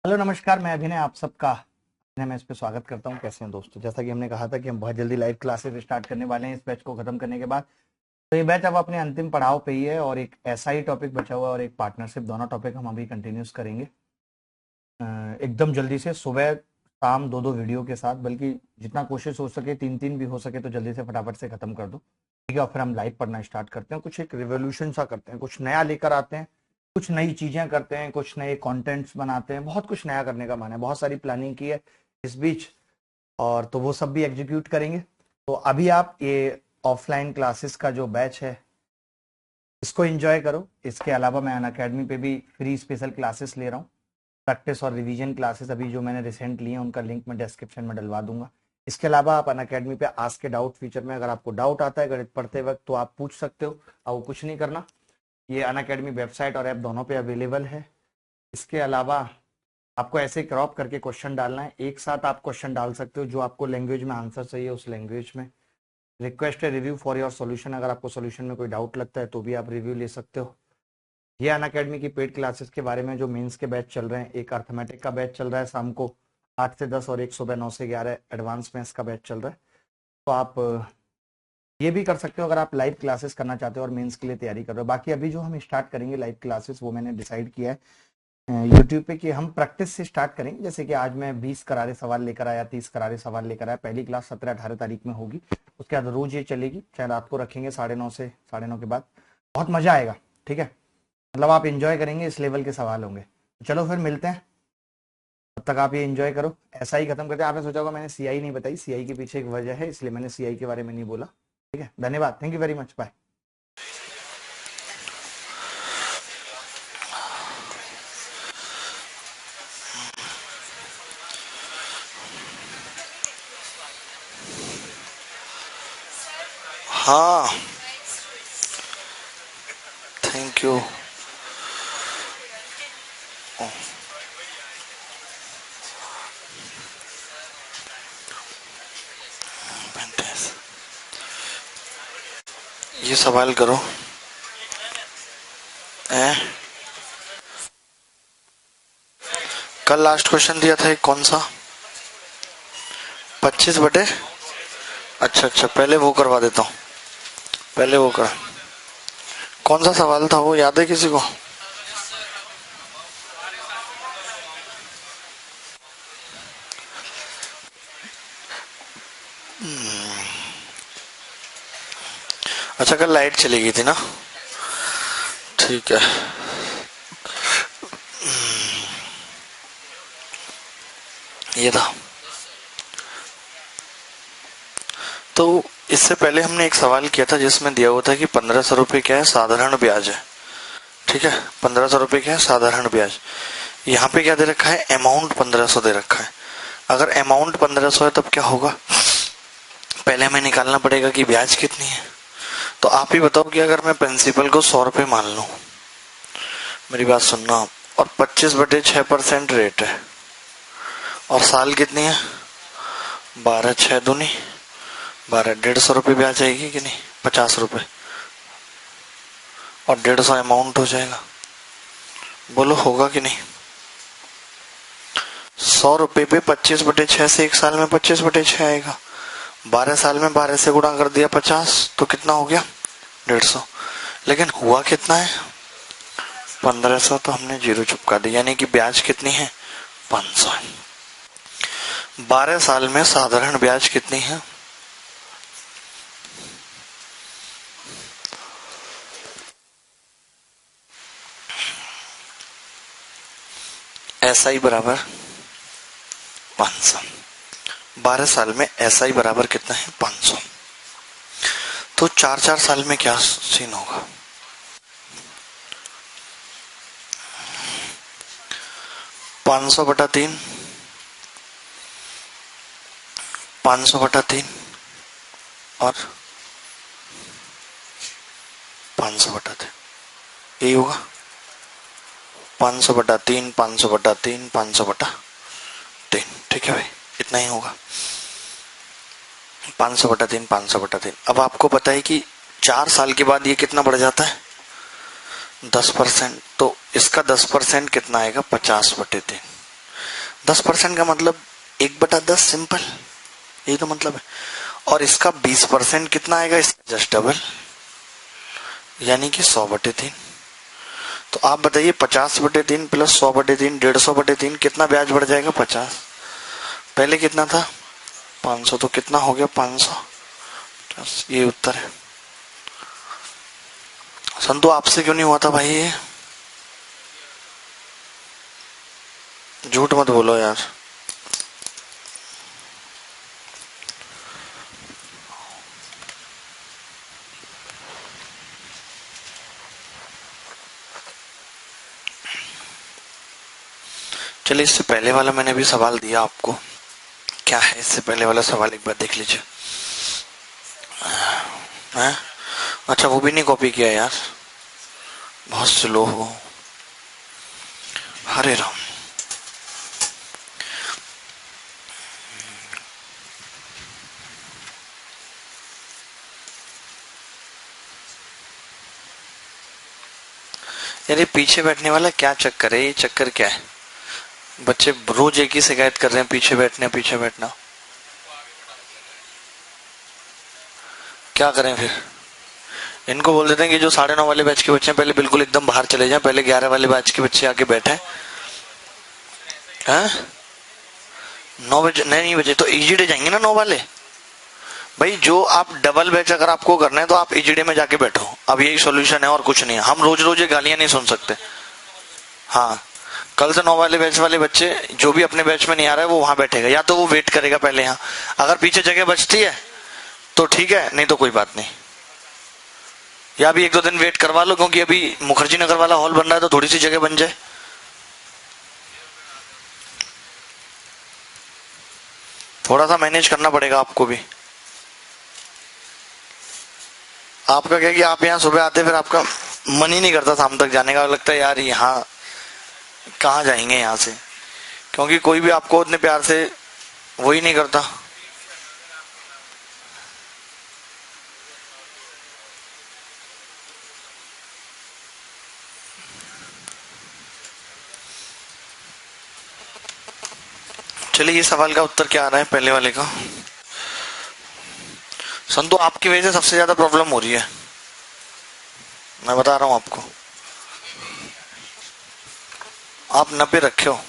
Hello नमस्कार, मैं अभिनय आप सबका अपने में इस पे स्वागत करता हूँ। कैसे हैं दोस्तों? जैसा कि हमने कहा था कि हम बहुत जल्दी लाइव क्लासेस स्टार्ट करने वाले हैं इस बैच को खत्म करने के बाद। तो ये बैच अब अपने अंतिम पड़ाव पे ही है और एक ऐसा ही टॉपिक बचा हुआ है और एक पार्टनरशिप, दोनों टॉपिक हम अभी कंटिन्यूस करेंगे एकदम जल्दी से, सुबह शाम दो दो वीडियो के साथ, बल्कि जितना कोशिश हो सके तीन तीन भी हो सके तो जल्दी से फटाफट से खत्म कर दो, ठीक है। और फिर हम लाइव पढ़ना स्टार्ट करते हैं, कुछ एक रिवोल्यूशन सा करते हैं, कुछ नया लेकर आते हैं, कुछ नई चीजें करते हैं, कुछ नए कंटेंट्स बनाते हैं। बहुत कुछ नया करने का मन है, बहुत सारी प्लानिंग की है इस बीच, और तो वो सब भी एग्जीक्यूट करेंगे। तो अभी आप ये ऑफलाइन क्लासेस का जो बैच है इसको एंजॉय करो। इसके अलावा मैं अनअकैडमी पे भी फ्री स्पेशल क्लासेस ले रहा हूँ, प्रैक्टिस और रिवीजन क्लासेस अभी जो मैंने रिसेंट लिए हैं उनका लिंक मैं डिस्क्रिप्शन में डलवा दूंगा। इसके अलावा आप अनअकैडमी पे आस्क के डाउट फीचर में अगर आपको डाउट आता है गणित पढ़ते वक्त तो आप पूछ सकते हो, और वो कुछ नहीं करना। ये अनअकैडमी वेबसाइट और ऐप दोनों पे अवेलेबल है। इसके अलावा आपको ऐसे क्रॉप करके क्वेश्चन डालना है, एक साथ आप क्वेश्चन डाल सकते हो जो आपको लैंग्वेज में आंसर चाहिए उस लैंग्वेज में। रिक्वेस्ट है रिव्यू फॉर योर सॉल्यूशन, अगर आपको सॉल्यूशन में कोई डाउट लगता है तो भी आप रिव्यू ले सकते हो। ये अनअकैडमी की पेड क्लासेस के बारे में जो मेंस के बैच चल रहे हैं, एक अर्थमेटिक का बैच चल रहा है शाम को 8 से 10 और एक सुबह 9 से 11 एडवांस मैथ्स का बैच चल रहा है। तो आप ये भी कर सकते हो अगर आप लाइव क्लासेस करना चाहते हो और मेंस के लिए तैयारी कर रहे हो। बाकी अभी जो हम स्टार्ट करेंगे लाइव क्लासेस वो मैंने डिसाइड किया है यूट्यूब पे कि हम प्रैक्टिस से स्टार्ट करेंगे। जैसे कि आज मैं 20 करारे सवाल लेकर आया, 30 करारे सवाल लेकर आया। पहली क्लास 17-18 तारीख में होगी, उसके बाद रोज ये चलेगी, चाहे रात को रखेंगे 9:30 से 9:30 के बाद। बहुत मजा आएगा, ठीक है। मतलब आप इंजॉय करेंगे, इस लेवल के सवाल होंगे। चलो फिर मिलते हैं, तब तक आप ये इंजॉय करो। ऐसा ही खत्म करते हैं। आपने सोचा होगा मैंने सीआई नहीं बताई, सीआई के पीछे एक वजह है, इसलिए मैंने सीआई के बारे में नहीं बोला, ठीक है। धन्यवाद, thank you very much, bye. हाँ, थैंक यू। ये सवाल करो। कल लास्ट क्वेश्चन दिया था एक, कौन सा? 25/? अच्छा अच्छा, पहले वो करवा देता हूँ, पहले वो कर। कौन सा सवाल था वो, याद है किसी को? अच्छा, कल लाइट चली गई थी ना, ठीक है। ये था। तो इससे पहले हमने एक सवाल किया था जिसमें दिया हुआ था कि 1500 रुपये क्या है, साधारण ब्याज है, ठीक है। 1500 रुपये क्या है, साधारण ब्याज। यहाँ पे क्या दे रखा है, अमाउंट 1500 दे रखा है। अगर अमाउंट 1500 है तब क्या होगा, पहले हमें निकालना पड़ेगा कि ब्याज कितनी है। तो आप ही बताओ कि अगर मैं प्रिंसिपल को 100 रुपये मान लूं, मेरी बात सुनना, और 25/6% रेट है, और साल कितनी है, 12, 6 दूनी 12, 150 रुपये ब्याज आएगी कि नहीं, 50 रुपये, और 150 अमाउंट हो जाएगा। बोलो होगा कि नहीं? 100 रुपये पे 25/6 से एक साल में 25/6 आएगा। 12 साल में 12 से गुणा कर दिया 50, तो कितना हो गया, 150। लेकिन हुआ कितना है, 1500, तो हमने जीरो चिपका दिया, यानी कि ब्याज कितनी है, 500। 12 साल में साधारण ब्याज कितनी है, एसआई बराबर 500। 12 साल में एसआई बराबर कितना है, 500। तो 4-4 साल में क्या सीन होगा, 500/3, 500/3 और 500/3, यही होगा। 500/3, 500/3, 500/3, ठीक है भाई, इतना ही होगा। 500/3, 500/3। अब आपको पता है कि 4 साल के बाद ये कितना बढ़ जाता है, 10%। तो इसका 10% कितना आएगा, 50/3। 10% का मतलब 1/10 सिंपल, यही तो मतलब है। और इसका 20% कितना आएगा, इसका जस्ट डबल, यानी कि 100/3। तो आप बताइए 50/3 प्लस 100/3 150/3 कितना ब्याज बढ़ जाएगा, 50। पहले कितना था 500, तो कितना हो गया 500। ये उत्तर है। संतु आपसे क्यों नहीं हुआ था भाई ये, झूठ मत बोलो यार। चलिए इससे पहले वाला मैंने भी सवाल दिया आपको, क्या है इससे पहले वाला सवाल, एक बार देख लीजिए। हैं? अच्छा वो भी नहीं कॉपी किया यार, बहुत स्लो हो। हरे राम। यार ये पीछे बैठने वाला क्या चक्कर है, ये चक्कर क्या है, बच्चे रोज एक ही शिकायत कर रहे हैं, पीछे पीछे बैठना। क्या करें फिर, इनको बोल देते हैं कि जो 9:30 वाले बैच के बच्चे हैं पहले बिल्कुल एकदम बाहर चले जाएं, पहले 11 वाले बैच के बच्चे आके बैठे हैं। 9 बजे नहीं बजे तो ईजीडे जाएंगे ना 9 वाले। भाई जो आप डबल बैच अगर आपको करना है तो आप ईजीडे में जाके बैठो, अब यही सॉल्यूशन है और कुछ नहीं है। हम रोज रोज ये गालियां नहीं सुन सकते। हाँ, कल से 9 वाले बैच वाले बच्चे जो भी अपने बैच में नहीं आ रहा है वो वहां बैठेगा, या तो वो वेट करेगा पहले यहाँ, अगर पीछे जगह बचती है तो ठीक है, नहीं तो कोई बात नहीं, या भी 1-2 दिन वेट करवा लो, क्योंकि अभी मुखर्जी नगर वाला हॉल बन रहा है तो थोड़ी सी जगह बन जाए। थोड़ा सा मैनेज करना पड़ेगा आपको भी। आपका क्या कि आप यहाँ सुबह आते फिर आपका मन ही नहीं करता शाम तक जाने का, लगता है यार यहाँ कहाँ जाएंगे यहाँ से, क्योंकि कोई भी आपको उतने प्यार से वही नहीं करता। चलिए ये सवाल का उत्तर क्या आ रहा है पहले वाले का। संतु आपकी वजह से सबसे ज्यादा प्रॉब्लम हो रही है, मैं बता रहा हूं आपको, आप 90 रखे हो।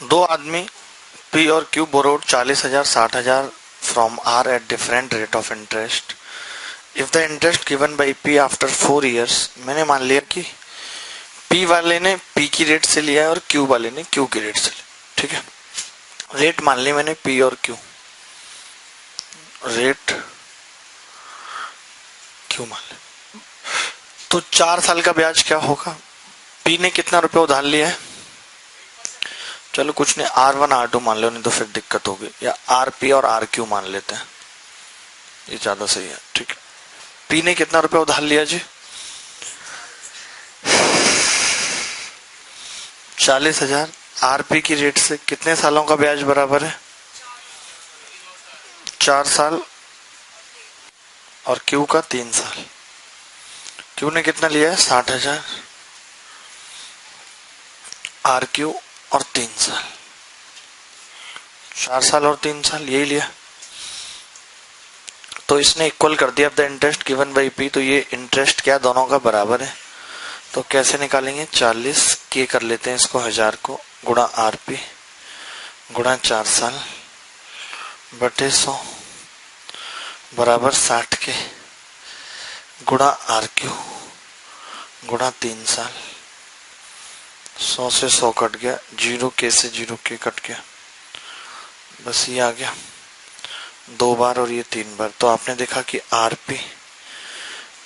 दो आदमी पी और Q borrowed 40,000 60,000 from R at different rate of interest. If the interest given by P after 4 years, मैंने मान लिया कि पी वाले ने पी की रेट से लिया है और क्यू वाले ने क्यू की रेट से लिया, ठीक है। रेट मान ली मैंने पी और क्यू, रेट क्यू मान ली, तो 4 साल का ब्याज क्या होगा। पी ने कितना रुपया उधार लिया है, चलो कुछ नहीं, R1 R2 मान लो, नहीं तो फिर दिक्कत होगी, या RP और RQ मान लेते हैं, ये ज्यादा सही है, ठीक है। पी ने कितना रुपया उधार लिया जी, 40,000। RP की रेट से कितने सालों का ब्याज बराबर है, 4 साल, और Q का 3 साल। Q ने कितना लिया है 60,000, RQ और 3 साल, 4 साल और 3 साल, यही लिया। तो इसने इक्वल कर दिया the interest given by P, तो ये इंटरेस्ट क्या दोनों का बराबर है। तो कैसे निकालेंगे, 40 के कर लेते हैं इसको 1000 को गुणा आर पी गुणा 4 साल बटे 100 बराबर 60 के गुणा आर क्यू गुणा 3 साल। 100 से 100 कट गया, 0 के से 0 के कट गया, बस ये आ गया 2 बार और ये 3 बार। तो आपने देखा कि R P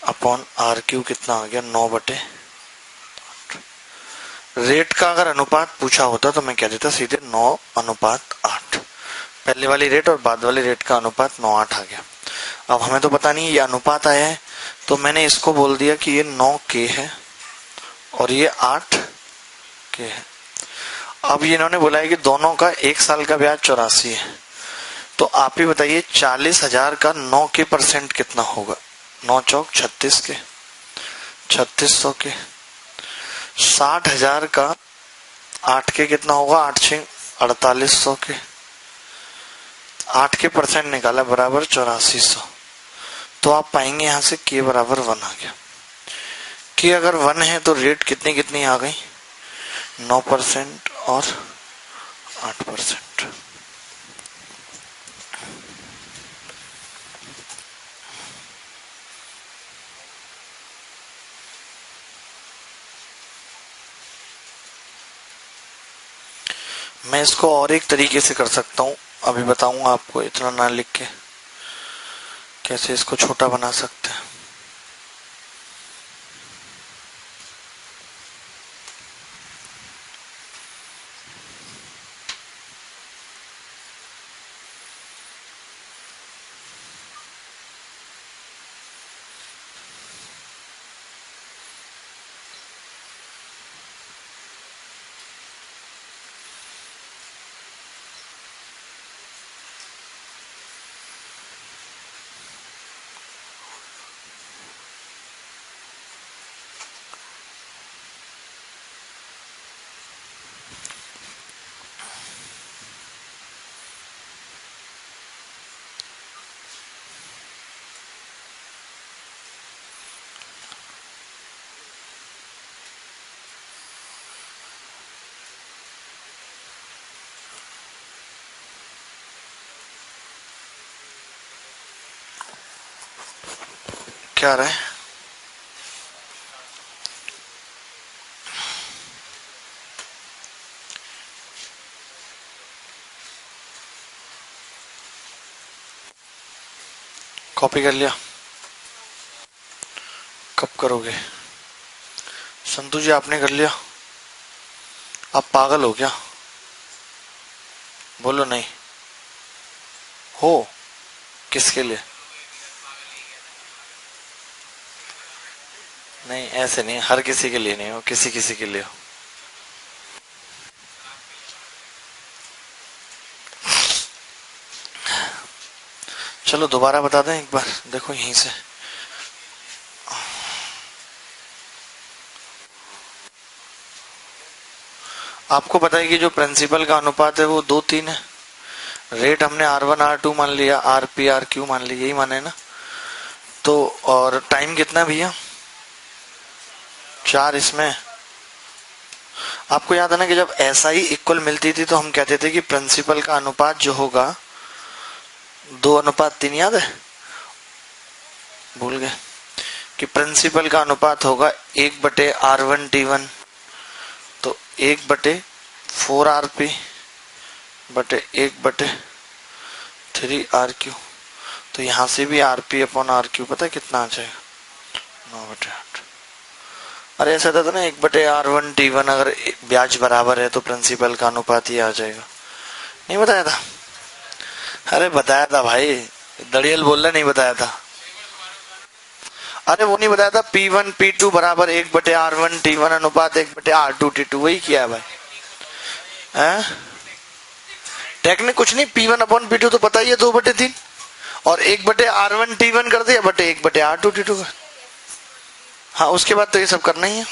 upon R Q कितना आ गया, 9 बटे। रेट का अगर अनुपात पूछा होता तो मैं कह देता सीधे 9:8। पहले वाली रेट और बाद वाली रेट का अनुपात 9:8 आ गया। अब हमें तो पता नहीं ये अनुपात आया है, तो मैंने इसको बोल दिया कि ये 9 के है और ये 8 के है। अब ये इन्होंने बोला है कि दोनों का 1 साल का ब्याज 84 है। तो आप ही बताइए 40,000 का 9 के % कितना होगा, 9 चौक 36 के, 3600 के। 60,000 का 8 के कितना होगा, 8 6 4800 के। 8 के % निकाला बराबर 8400। तो आप पाएंगे यहां से के बराबर 1 आ गया। के अगर 1 है तो रेट कितनी कितनी आ गई, 9% और 8%। मैं इसको और एक तरीके से कर सकता हूं, अभी बताऊंगा आपको, इतना ना लिख के कैसे इसको छोटा बना सकते हैं। क्या रहा है, कॉपी कर लिया, कब करोगे? संतु जी आपने कर लिया? आप पागल हो क्या? बोलो नहीं हो, किसके लिए? नहीं ऐसे नहीं, हर किसी के लिए नहीं हो, किसी किसी के लिए हो। चलो दोबारा बता दें एक बार, देखो यहीं से। आपको पता है कि जो प्रिंसिपल का अनुपात है वो 2:3 है। रेट हमने R1 R2 मान लिया, RP RQ मान लिया, यही माने ना। तो और टाइम कितना भैया, 4 इसमें। आपको याद है ना कि जब SI इक्वल मिलती थी तो हम कहते थे कि प्रिंसिपल का अनुपात जो होगा 2:3, याद है? भूल गए कि प्रिंसिपल का अनुपात होगा 1/R1T1, तो 1/4RP बटे 1/3RQ। तो यहां से भी RP अपॉन RQ पता है कितना आ जाएगा, 9/8। अरे ऐसा था ना 1/R1T1 अगर ब्याज बराबर है तो प्रिंसिपल का अनुपात ही आ जाएगा। नहीं बताया था? अरे बताया था भाई, दड़ियल बोल रहा नहीं बताया था। अरे वो नहीं बताया था, P1 P2 बराबर 1/R1T1 अनुपात 1/R2T2, वही किया है भाई। टेक्निक कुछ नहीं, P1 अपॉन P2 तो पता ही है 2/3 और 1/R1T1 कर दिया बटे 1/R2T2 का। हाँ उसके बाद तो ये सब करना ही है।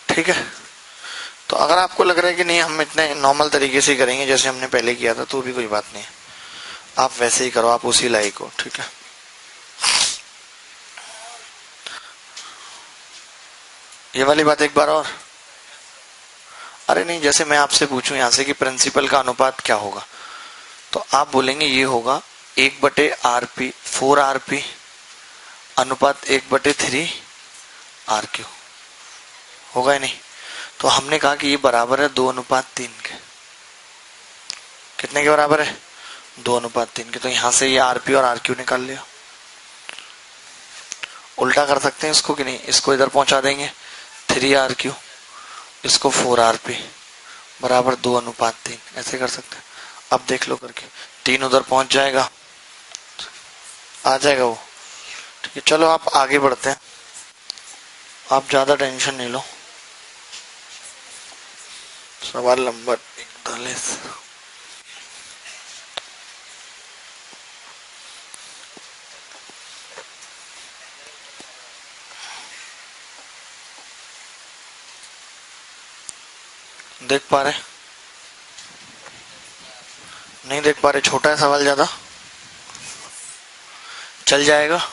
ठीक है, तो अगर आपको लग रहा है कि नहीं हम इतने नॉर्मल तरीके से करेंगे जैसे हमने पहले किया था, तो भी कोई बात नहीं है, आप वैसे ही करो, आप उसी लाइक हो, ठीक है। ये वाली बात एक बार और। अरे नहीं, जैसे मैं आपसे पूछूं यहाँ से कि प्रिंसिपल का अनुपात क्या होगा, तो आप बोलेंगे ये होगा 1/RP, 4RP अनुपात 1/3RQ, होगा ही नहीं। तो हमने कहा कि ये बराबर है 2:3 के। कितने के बराबर है? 2:3 के। तो यहां से ये आरपी और आरक्यू निकाल लिया। उल्टा कर सकते हैं इसको कि नहीं, इसको इधर पहुंचा देंगे 3RQ, इसको 4RP बराबर 2:3, ऐसे कर सकते हैं। अब देख लो करके, 3 उधर पहुंच जाएगा, आ जाएगा वो, ठीक है। चलो आप आगे बढ़ते हैं, आप ज्यादा टेंशन नहीं लो। सवाल नंबर 41। देख पा रहे? नहीं देख पा रहे? छोटा है सवाल ज्यादा, चल जाएगा?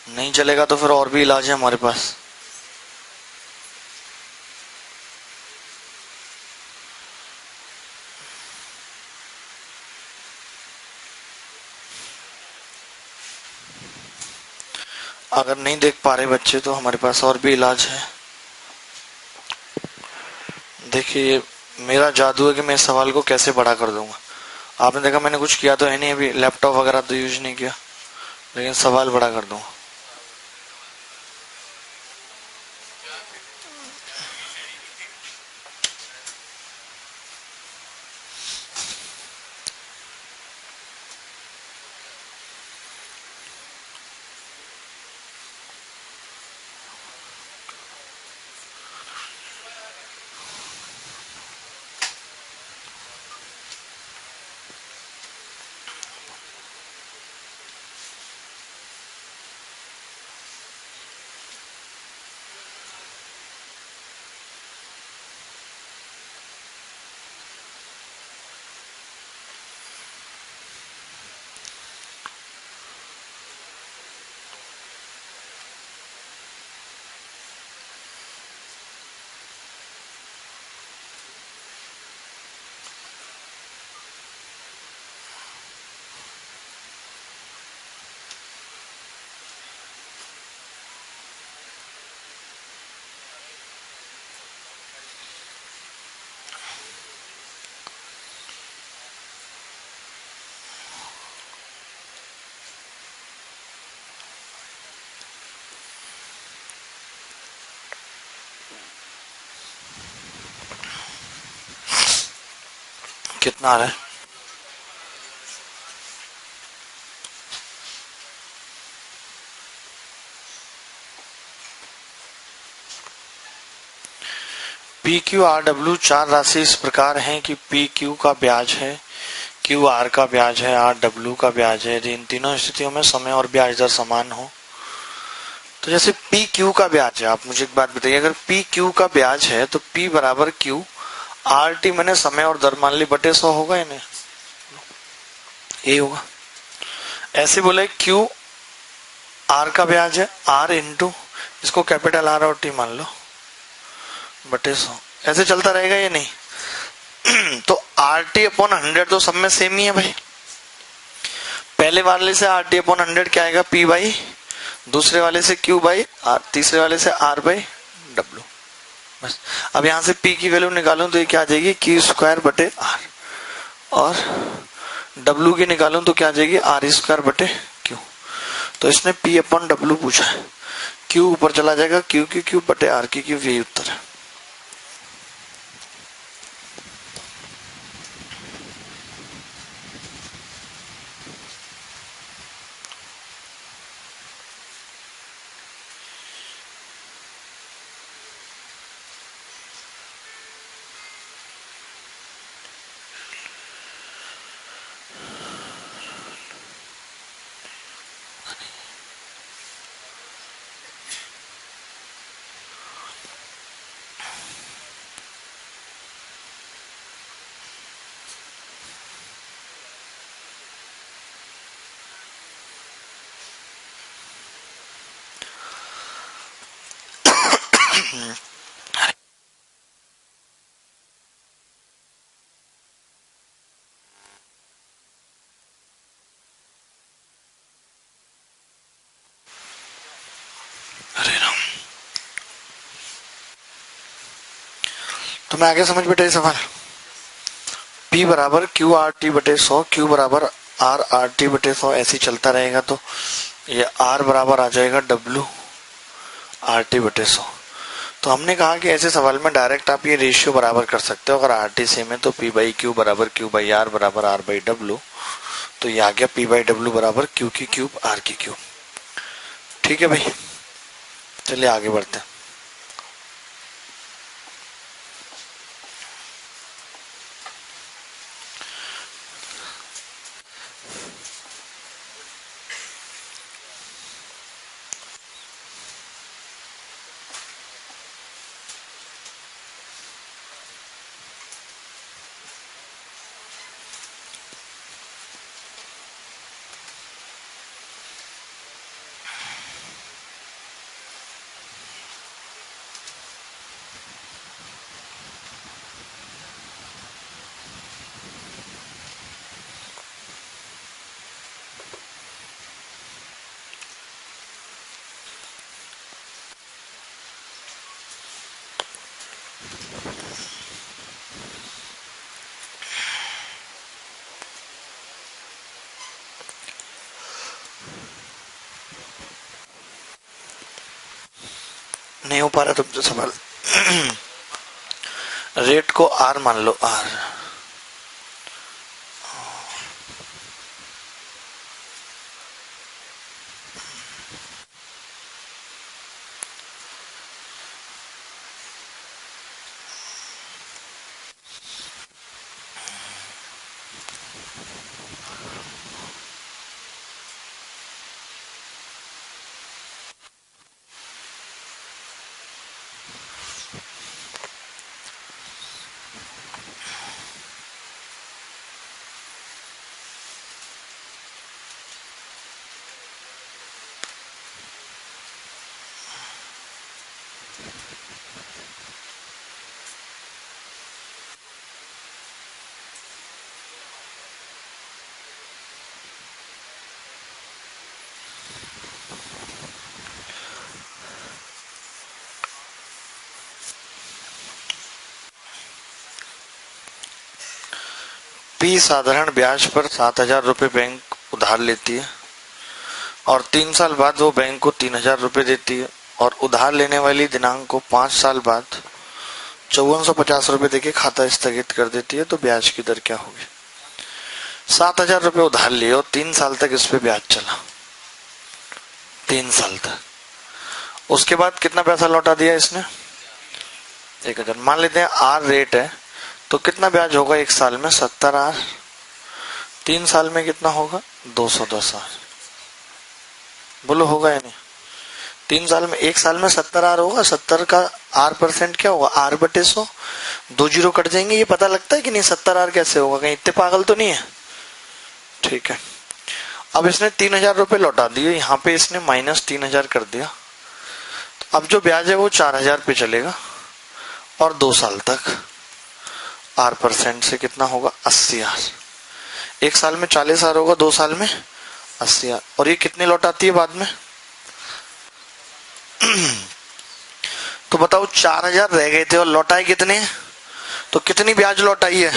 नहीं चलेगा तो फिर और भी इलाज है हमारे पास। अगर नहीं देख पा रहे बच्चे तो हमारे पास और भी इलाज है। देखिए, मेरा जादू है कि मैं इस सवाल को कैसे बड़ा कर दूंगा। आपने देखा मैंने कुछ किया तो है नहीं, अभी लैपटॉप वगैरह तो यूज नहीं किया, लेकिन सवाल बड़ा कर दूंगा। कितना आ रहा है? पी क्यू आर डब्ल्यू चार राशि इस प्रकार है कि पी क्यू का ब्याज है, क्यू आर का ब्याज है, आर डब्ल्यू का ब्याज है। यदि इन तीनों स्थितियों में समय और ब्याज दर समान हो, तो जैसे पी क्यू का ब्याज है, आप मुझे एक बात बताइए, अगर पी क्यू का ब्याज है तो पी बराबर क्यू आर टी मैंने समय और दर मान ली बटे 100 होगा या नहीं? यही होगा। ऐसे बोले क्यू आर का ब्याज है, आर इंटू इसको कैपिटल आर और टी मान लो बटे 100, ऐसे चलता रहेगा या नहीं? तो आर टी अपॉन 100 तो सब में सेम ही है भाई। पहले वाले से आर टी अपॉन 100 क्या आएगा? पी बाई, दूसरे वाले से क्यू बाई आर, तीसरे वाले से आर बाई डब्ल्यू। बस अब यहां से पी की वैल्यू निकालूं तो ये क्या आ जाएगी? क्यू स्क्वायर बटे आर, और डब्ल्यू की निकालूं तो क्या आ जाएगी? आर स्क्वायर बटे क्यू। तो इसने पी अपॉन डब्ल्यू पूछा है, क्यू ऊपर चला जाएगा, क्यू की क्यू बटे आर की क्यू, यही उत्तर है। हरे राम। तुम्हें आगे समझ बेटा ये सवाल? P बराबर क्यू आर टी बटे 100, क्यू बराबर आर टी बटे 100 ऐसे चलता रहेगा, तो ये R बराबर आ जाएगा W आर टी बटे 100। तो हमने कहा कि ऐसे सवाल में डायरेक्ट आप ये रेशियो बराबर कर सकते हो। अगर आर टी सेम है तो P बाई क्यू बराबर क्यू बाई आर बराबर आर बाई डब्ल्यू। तो ये आ गया P बाई डब्ल्यू बराबर क्यू की क्यूब आर की क्यूब। ठीक है भाई, चलिए आगे बढ़ते हैं। नहीं हो पा रहा तुमसे सवाल। रेट को आर मान लो, आर। पी साधारण ब्याज पर 7,000 रुपए बैंक उधार लेती है और 3 साल बाद वो बैंक को 3,000 रुपए देती है, और उधार लेने वाली दिनांक को 5 साल बाद 5450 रुपए देके खाता स्थगित कर देती है। तो ब्याज की दर क्या होगी? 7,000 रुपए उधार लिए और 3 साल तक इस पे ब्याज चला, 3 साल तक। उसके बाद कितना पैसा लौटा दिया इसने? 1,000। मान लेते हैं आर रेट है, तो कितना ब्याज होगा 1 साल में? 70 आर। 3 साल में कितना होगा? 210 आर। बोलो होगा या नहीं? 3 साल में, 1 साल में 70 आर होगा। 70 का आर परसेंट क्या होगा? आर बटे 100। 2 जीरो कट जाएंगे। ये पता लगता है कि नहीं 70 आर कैसे होगा? कहीं इतने पागल तो नहीं है? ठीक है, अब इसने 3,000 रुपए लौटा दिए, यहाँ पे इसने माइनस 3,000 कर दिया। तो अब जो ब्याज है वो 4,000 पे चलेगा, और 2 साल तक आर परसेंट से कितना होगा? 80 आर। 1 साल में 40 आर होगा, 2 साल में 80 आर। और ये कितने लौटाती है बाद में? तो बताओ, 4,000 रह गए थे और लौटाए कितने? तो कितनी ब्याज लौटाई है?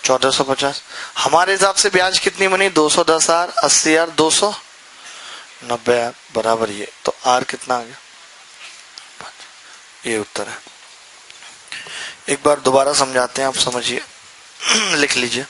1,450। हमारे हिसाब से ब्याज कितनी बनी? 210 आर, 80 आर, 290 आर बराबर ये। तो आर कितना आ गया? ये उत्तर है। एक बार दोबारा समझाते हैं, आप समझिए। लिख लीजिए।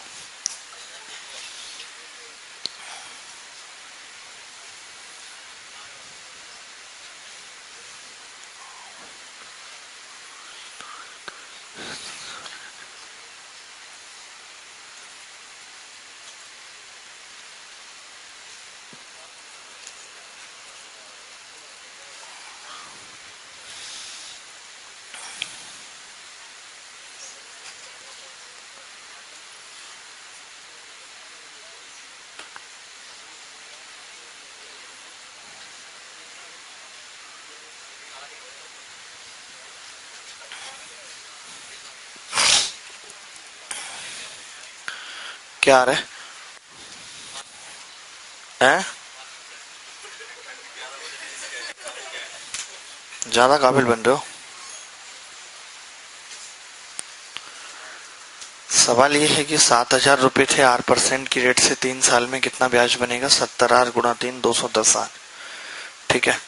क्या आ रहा है? ज्यादा काबिल बन रहे हो। सवाल ये है कि 7,000 रुपए थे 8% की रेट से 3 साल में कितना ब्याज बनेगा? 70,000 गुणा 3 210,000। ठीक है,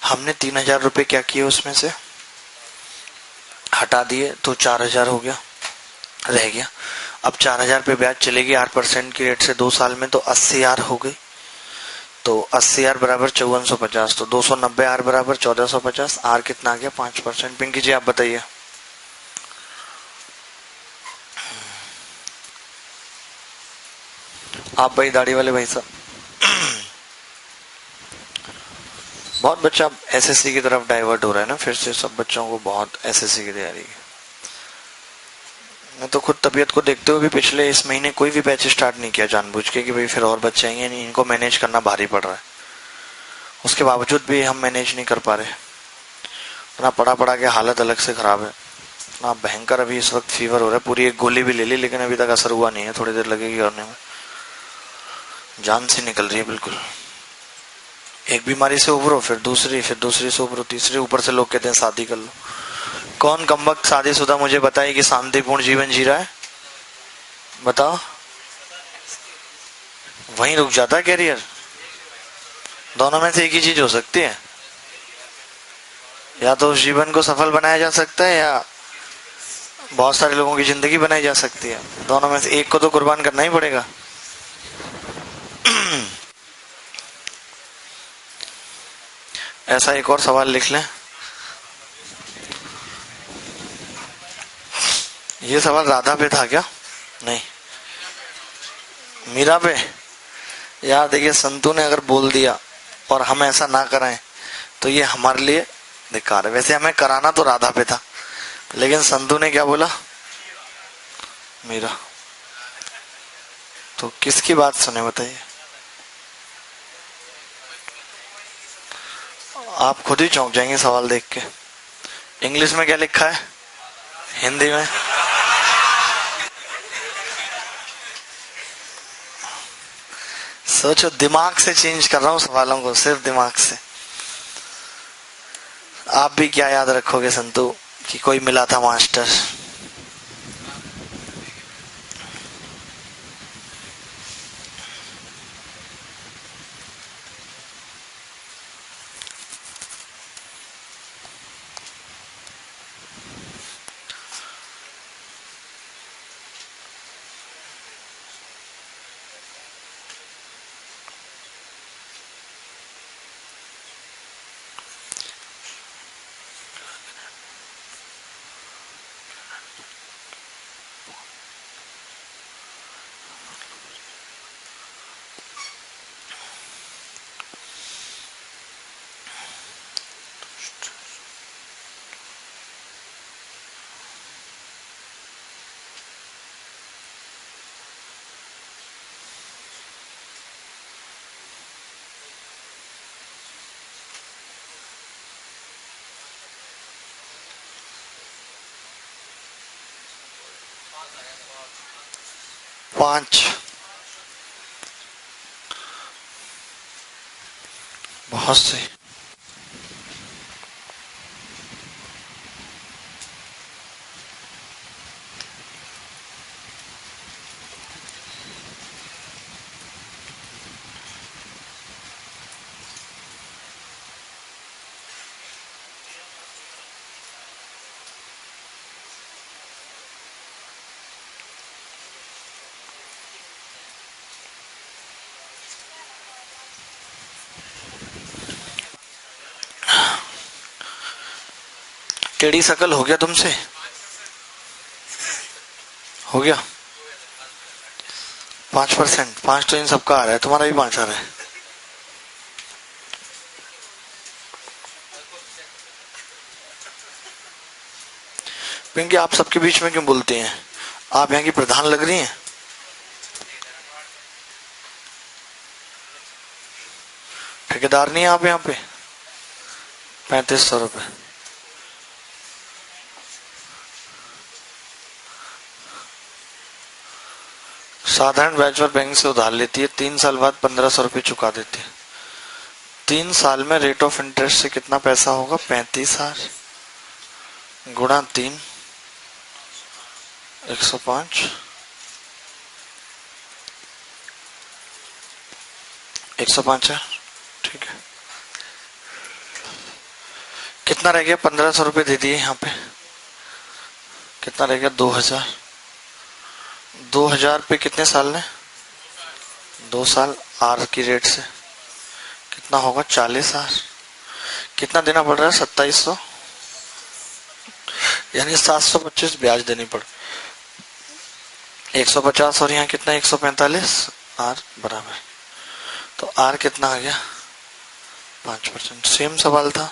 हमने 3,000 रुपए क्या किए, उसमें से हटा दिए तो 4,000 हो गया, रह गया। अब 4,000 पे ब्याज चलेगी 8% की रेट से 2 साल में, तो 80,000 हो गई। तो 80,000 बराबर 5450, तो 290 आर बराबर 1450। आर कितना आ गया? 5%। पिंकी जी आप बताइए। आप भाई दाढ़ी वाले भाई साहब। बहुत बच्चा एसएससी की तरफ डाइवर्ट हो रहा है ना, फिर से सब बच्चों को बहुत एसएससी की तैयारी है। मैं तो खुद तबीयत को देखते हुए भी पिछले इस महीने कोई भी बैच स्टार्ट नहीं किया जानबूझ के, कि भाई फिर और बच्चे आएंगे नहीं, इनको मैनेज करना भारी पड़ रहा है। उसके बावजूद भी हम मैनेज नहीं कर पा रहे। ना पढ़ा पढ़ा के हालत अलग से खराब है ना, भयंकर। अभी इस वक्त फीवर हो रहा है, पूरी एक गोली भी ले ली लेकिन अभी तक असर हुआ नहीं है, थोड़ी देर लगेगी करने में। जान से निकल रही है बिल्कुल। एक बीमारी से उभरो, फिर दूसरी से उभरो, तीसरी, ऊपर से लोग कहते हैं शादी कर लो। कौन कमबख्त शादीशुदा मुझे बताइए कि शांतिपूर्ण जीवन जी रहा है? बताओ। वहीं रुक जाता है कैरियर। दोनों में से एक ही चीज हो सकती है, या तो उस जीवन को सफल बनाया जा सकता है, या बहुत सारे लोगों की जिंदगी बनाई जा सकती है। दोनों में से एक को तो कुर्बान करना ही पड़ेगा। ऐसा एक और सवाल लिख लें। ये सवाल राधा पे था क्या? नहीं, मीरा पे। यार देखिए, संतू ने अगर बोल दिया और हम ऐसा ना कराएं तो ये हमारे लिए बेकार है। वैसे हमें कराना तो राधा पे था, लेकिन संतू ने क्या बोला? मीरा। तो किसकी बात सुने बताइए? आप खुद ही चौंक जाएंगे सवाल देख के। इंग्लिश में क्या लिखा है, हिंदी में? सोचो, दिमाग से चेंज कर रहा हूं सवालों को, सिर्फ दिमाग से। आप भी क्या याद रखोगे संतू, कि कोई मिला था मास्टर? पांच। बहुत सही। टेढ़ी शकल हो गया तुमसे? हो गया। 5%। 5 तो इन सबका आ रहा है, तुम्हारा भी 5 आ रहा है। पिंकी, आप सबके बीच में क्यों बोलती हैं? आप यहाँ की प्रधान लग रही हैं। ठेकेदार नहीं है आप यहाँ पे। 3500 रुपये। साधारण ब्याज पर बैंक से उधार लेती है, 3 साल बाद 1500 रुपये चुका देती है। 3 साल में रेट ऑफ इंटरेस्ट से कितना पैसा होगा? 35,000 गुणा 3, 105, 105 है, ठीक है। कितना रह गया? 1500 रुपये दे दिए यहाँ पे, कितना रह गया? 2000। 2000 पे कितने साल ने? 2 साल। आर की रेट से कितना होगा? 40,000। कितना देना पड़ रहा है? 2700, यानी 725 ब्याज देनी पड़। 150 और यहाँ कितना? 145। आर बराबर, तो आर कितना आ गया? 5%। सेम सवाल था।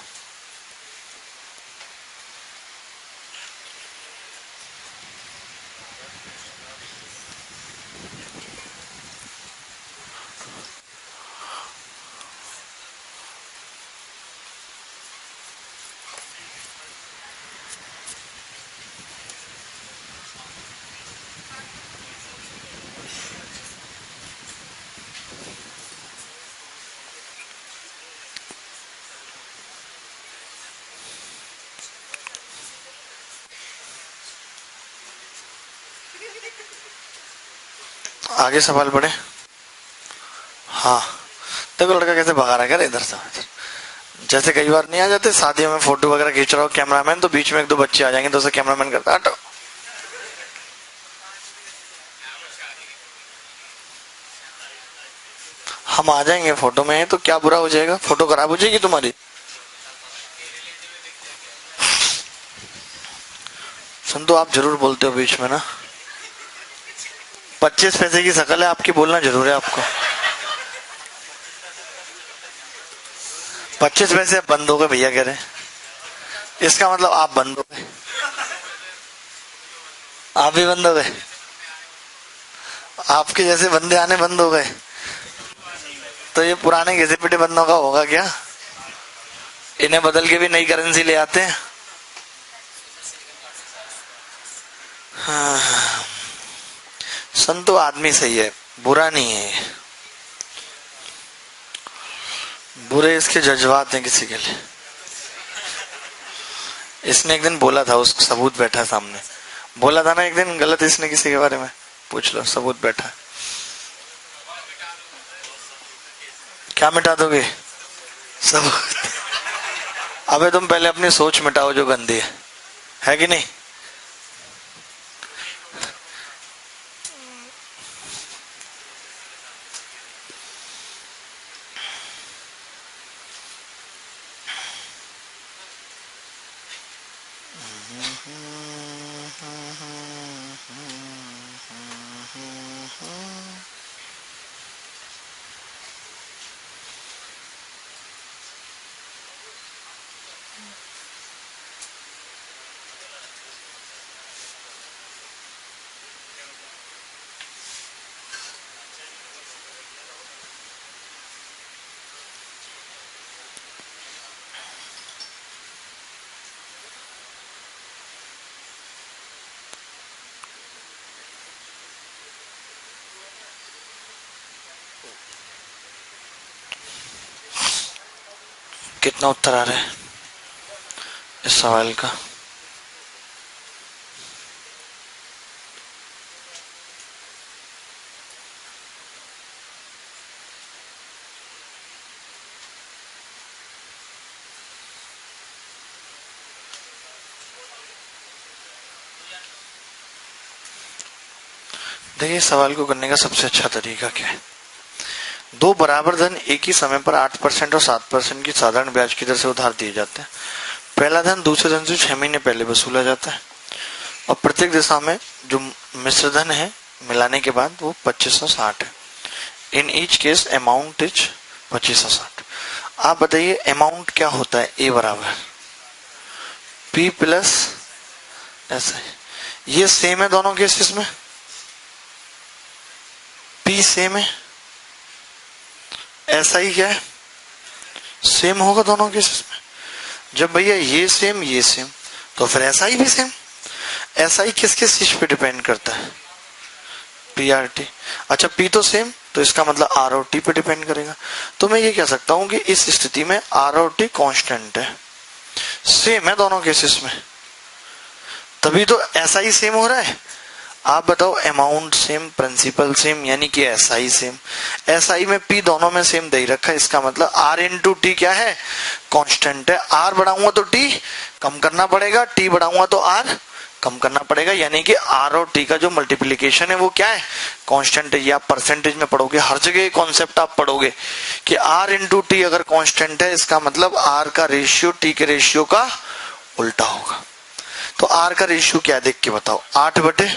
आगे सवाल पढ़े। हाँ, देखो लड़का कैसे भगा रहा है इधर से उधर। जैसे कई बार नहीं आ जाते शादियों में, फोटो वगैरह खींच रहा हो कैमरामैन, तो बीच में 1-2 बच्चे आ जाएंगे तो उसे कैमरामैन करता है हटो। हम आ जाएंगे फोटो में, तो क्या बुरा हो जाएगा? फोटो खराब हो जाएगी तुम्हारी। सुन, तो आप जरूर बोलते हो बीच में ना। 25 पैसे की शकल है आपकी, बोलना जरूर है आपको। 25 पैसे बंद हो गए भैया कह रहे, इसका मतलब आप बंद हो गए। आप भी बंद हो गए, आपके जैसे बंदे आने बंद हो गए। तो ये पुराने घिसे पिटे बंदों का होगा क्या? इन्हें बदल के भी नई करेंसी ले आते हैं। हाँ, संतो आदमी सही है, बुरा नहीं है। बुरे इसके जज्बात हैं किसी के लिए। इसने एक दिन बोला था, उसको सबूत बैठा सामने, बोला था ना एक दिन गलत इसने किसी के बारे में, पूछ लो, सबूत बैठा। क्या मिटा दोगे? सबूत। अबे तुम पहले अपनी सोच मिटाओ जो गंदी है कि नहीं? कितना उत्तर आ रहा है इस सवाल का? देखिए, सवाल को करने का सबसे अच्छा तरीका क्या है? दो बराबर धन एक ही समय पर 8% और 7% की साधारण ब्याज की दर से उधार दिए जाते हैं। पहला धन दूसरे धन से 6 महीने पहले वसूला जाता है और प्रत्येक दिशा में जो मिश्र धन है मिलाने के बाद वो 2560 है। In each case amount is 2560। आप बताइए अमाउंट क्या होता है? ए बराबर P प्लस ऐसा। ये सेम है दोनों केसेस में, P सेम है, ऐसा ही क्या है? सेम होगा दोनों केसेस में। जब भैया ये सेम ये सेम, तो फिर ऐसा ही भी सेम। ऐसा ही किस किस चीज पे डिपेंड करता है? P R T. अच्छा पी तो सेम, तो इसका मतलब आर और टी पे डिपेंड करेगा। तो मैं ये कह सकता हूं कि इस स्थिति में आर और टी कांस्टेंट है, सेम है दोनों केसेस में, तभी तो ऐसा ही सेम हो रहा है। आप बताओ, अमाउंट सेम, प्रिंसिपल सेम, यानी कि ऐसा ही सेम। ऐसा ही में पी दोनों में सेम दे ही रखा है, इसका मतलब आर इंटू टी क्या है, कांस्टेंट है। आर बढ़ाऊंगा तो टी कम करना पड़ेगा, टी बढ़ाऊंगा तो आर कम करना पड़ेगा, यानी कि आर और टी का जो मल्टीप्लीकेशन है वो क्या है, कांस्टेंट है। ये आप परसेंटेज में पढ़ोगे, हर जगह कॉन्सेप्ट आप पढ़ोगे कि आर इंटू टी अगर कांस्टेंट है, इसका मतलब आर का रेशियो टी के रेशियो का उल्टा होगा। तो आर का रेशियो क्या देख के बताओ, 8 बटे,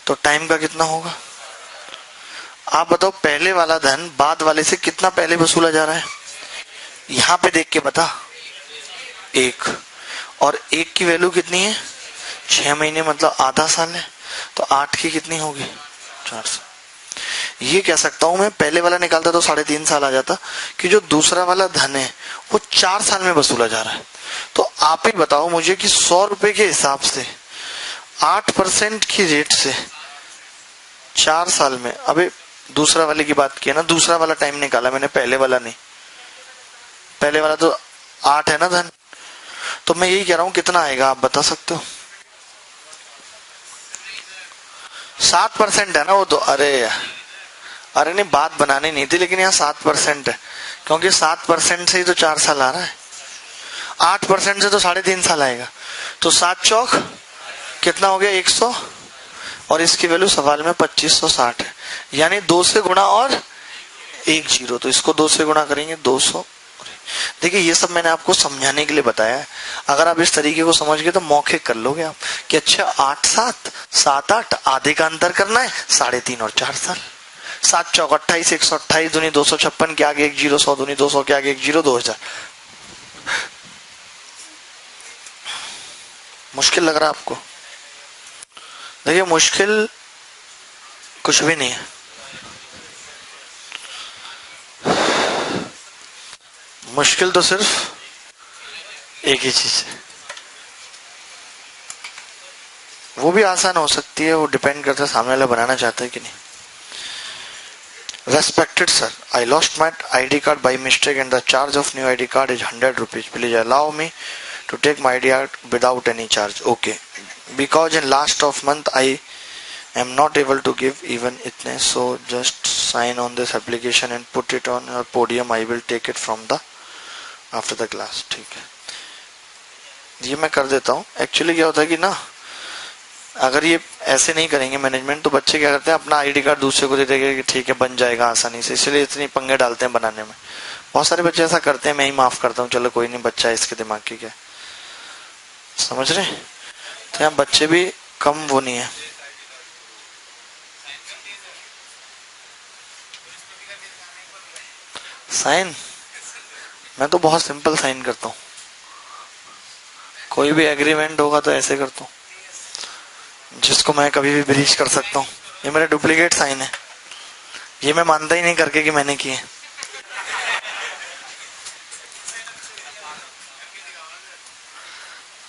तो टाइम का कितना होगा। आप बताओ, पहले वाला धन बाद वाले से कितना पहले वसूला जा रहा है, यहां पे देख के बता, 1, और 1 की वैल्यू कितनी है, 6 महीने, मतलब आधा साल है, तो 8 की कितनी होगी, 4 साल। ये कह सकता हूं मैं, पहले वाला निकालता तो 3.5 साल आ जाता, कि जो दूसरा वाला धन है वो 4 साल में वसूला जा रहा है। तो आप ही बताओ मुझे कि 100 रुपए के हिसाब से 8% की रेट से 4 साल में, अबे दूसरा वाले की बात की है ना, दूसरा वाला टाइम निकाला मैंने, पहले वाला नहीं। पहले वाला तो 8 है ना धन, तो मैं यही कह रहा हूं कितना आएगा, आप बता सकते हो। 7% है ना वो तो, अरे नहीं, बात बनानी नहीं थी, लेकिन यहाँ 7% है, क्योंकि 7% से ही तो 4 साल आ रहा है, 8% से तो 3.5 साल आएगा। तो 7 चौक कितना हो गया, 100, और इसकी वैल्यू सवाल में 2560 है, यानी 2 से गुणा और 1 0, तो इसको 2 से गुणा करेंगे 200। देखिए ये सब मैंने आपको समझाने के लिए बताया है, अगर आप इस तरीके को समझ गए तो मौखिक कर लोगे आप कि अच्छा 8 7 7 8, आधे का अंतर करना है, 3.5 और 4 साल। 7 चौक 28, 128 दूनी 256 के आगे 1 0, 100 दूनी 200 के आगे 1 0, 2000। मुश्किल लग रहा है आपको? देखिए मुश्किल कुछ भी नहीं है, मुश्किल तो सिर्फ एक ही चीज है, वो भी आसान हो सकती है, वो डिपेंड करता है सामने वाला बनाना चाहता है कि नहीं। Respected sir, I lost my ID card by mistake and the charge of new ID card is 100 rupees. Please allow me to take my ID card without any charge. Okay. Because in last of month I am not able to give even itne, so just sign on this application and put it on your podium. I will take it from the after the class. ठीक है, ये मैं कर देता हूँ। Actually क्या होता है कि ना, अगर ये ऐसे नहीं करेंगे मैनेजमेंट, तो बच्चे क्या करते हैं, अपना आईडी कार्ड दूसरे को दे देंगे कि ठीक है बन जाएगा आसानी से, इसलिए इतनी पंगे डालते हैं बनाने में। बहुत सारे बच्चे ऐसा करते हैं, मैं ही माफ करता हूँ, चलो कोई नहीं, बच्चा है, इसके दिमाग की क्या, समझ रहे। तो यहाँ बच्चे भी कम वो नहीं है। साइन मैं तो बहुत सिंपल साइन करता हूँ, कोई भी एग्रीमेंट होगा तो ऐसे करता हूँ जिसको मैं कभी भी ब्रीच कर सकता हूँ। ये मेरा डुप्लीकेट साइन है, ये मैं मानता ही नहीं करके कि मैंने किए।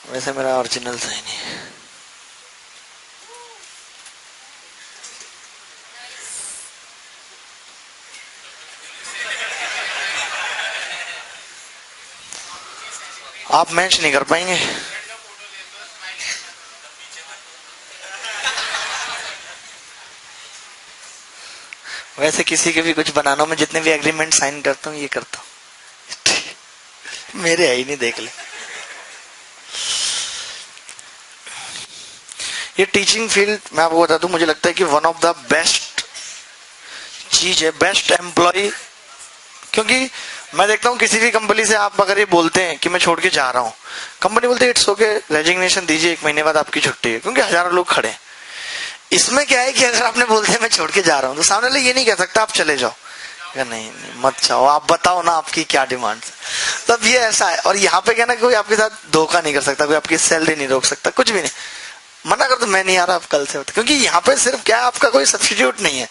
वैसे मेरा ओरिजिनल साइन है। आप मैच नहीं कर पाएंगे। वैसे किसी के भी कुछ बनाना, मैं जितने भी एग्रीमेंट साइन करता हूँ ये करता हूँ, मेरे है ही नहीं, देख ले। ये टीचिंग फील्ड मैं आपको बता दूं, मुझे लगता है कि वन ऑफ द बेस्ट चीज है, बेस्ट एम्प्लॉय। क्योंकि मैं देखता हूँ किसी भी कंपनी से आप अगर ये बोलते हैं कि मैं छोड़ के जा रहा हूँ, कंपनी बोलते है इट्स ओके, रेजिग्नेशन दीजिए, 1 महीने बाद आपकी छुट्टी है, क्योंकि हजारों लोग खड़े हैं। इसमें क्या है कि अगर आपने बोलते हैं मैं छोड़ के जा रहा हूँ, तो सामने वाले ये नहीं कह सकता आप चले जाओ, नहीं मत जाओ, आप बताओ ना आपकी क्या डिमांड है। तब ये ऐसा है, और यहाँ पे क्या ना, कोई आपके साथ धोखा नहीं कर सकता, कोई आपकी सैलरी नहीं रोक सकता, कुछ भी नहीं, मना कर दो मैं नहीं आ रहा, आप कल से, क्योंकि यहाँ पे सिर्फ क्या है, आपका कोई सब्स्टिट्यूट नहीं है,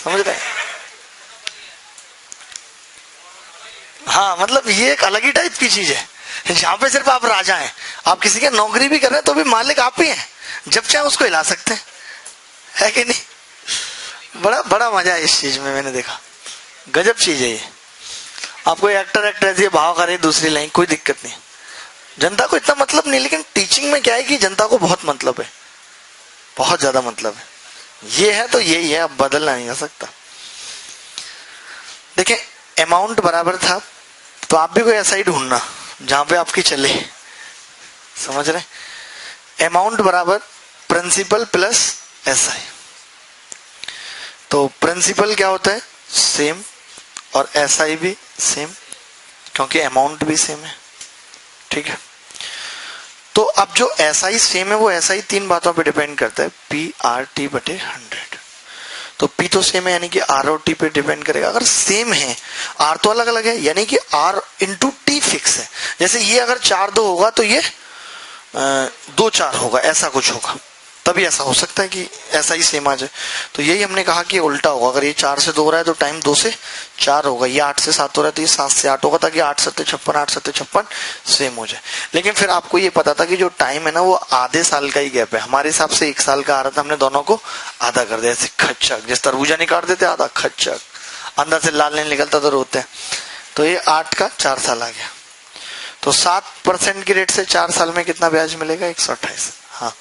समझ रहे। हाँ, मतलब ये एक अलग ही टाइप की चीज है, जहाँ पे सिर्फ आप राजा हैं, आप किसी के नौकरी भी कर रहे हैं तो भी मालिक आप ही हैं, जब चाहे उसको हिला सकते हैं, है कि नहीं? बड़ा बड़ा मजा है इस चीज में, मैंने देखा गजब चीज है ये। आपको एक्टर एक्ट्रेस ये भाव करे दूसरी लाइन, कोई दिक्कत नहीं, जनता को इतना मतलब नहीं, लेकिन टीचिंग में क्या है कि जनता को बहुत मतलब है, बहुत ज्यादा मतलब है। ये है तो यही है, अब बदलना नहीं जा सकता। देखिए अमाउंट बराबर था, तो आप भी कोई ऐसा ही ढूंढना जहां पे आपकी चले, समझ रहे? अमाउंट बराबर प्रिंसिपल प्लस एसआई। तो प्रिंसिपल क्या होता है? सेम, और एसआई भी सेम, क्योंकि अमाउंट भी सेम है, ठीक है। तो अब जो एसआई सेम है, वो एसआई तीन बातों पे डिपेंड करता है, पी आर टी बटे 100। तो पी तो सेम है, यानी कि आर और टी पे डिपेंड करेगा। अगर सेम है, आर तो अलग अलग है, यानी कि आर इंटू टी फिक्स है। जैसे ये अगर 4-2 होगा तो ये 2-4 होगा, ऐसा कुछ होगा, तभी ऐसा हो सकता है कि ऐसा ही सेम आ जाए। तो यही हमने कहा कि उल्टा होगा, अगर ये 4 से 2 हो रहा है तो टाइम 2 से 4 होगा, ये 8 से 7 हो रहा है तो ये 7 से 8 होगा, ताकि 8 7 56 8 7 56 सेम हो जाए। लेकिन फिर आपको ये पता था कि जो टाइम है ना, वो आधे साल का ही गैप है। हमारे हिसाब से 1 साल का आ रहा था, हमने दोनों को आधा कर दिया, ऐसे खच्चक, जिस तरबूजा नहीं काट देते आधा, खच्चक अंदर से लाल नहीं निकलता तो रोते हैं। तो ये 8 का 4 साल आ गया। तो 7% की रेट से 4 साल में कितना ब्याज मिलेगा? 128। हाँ,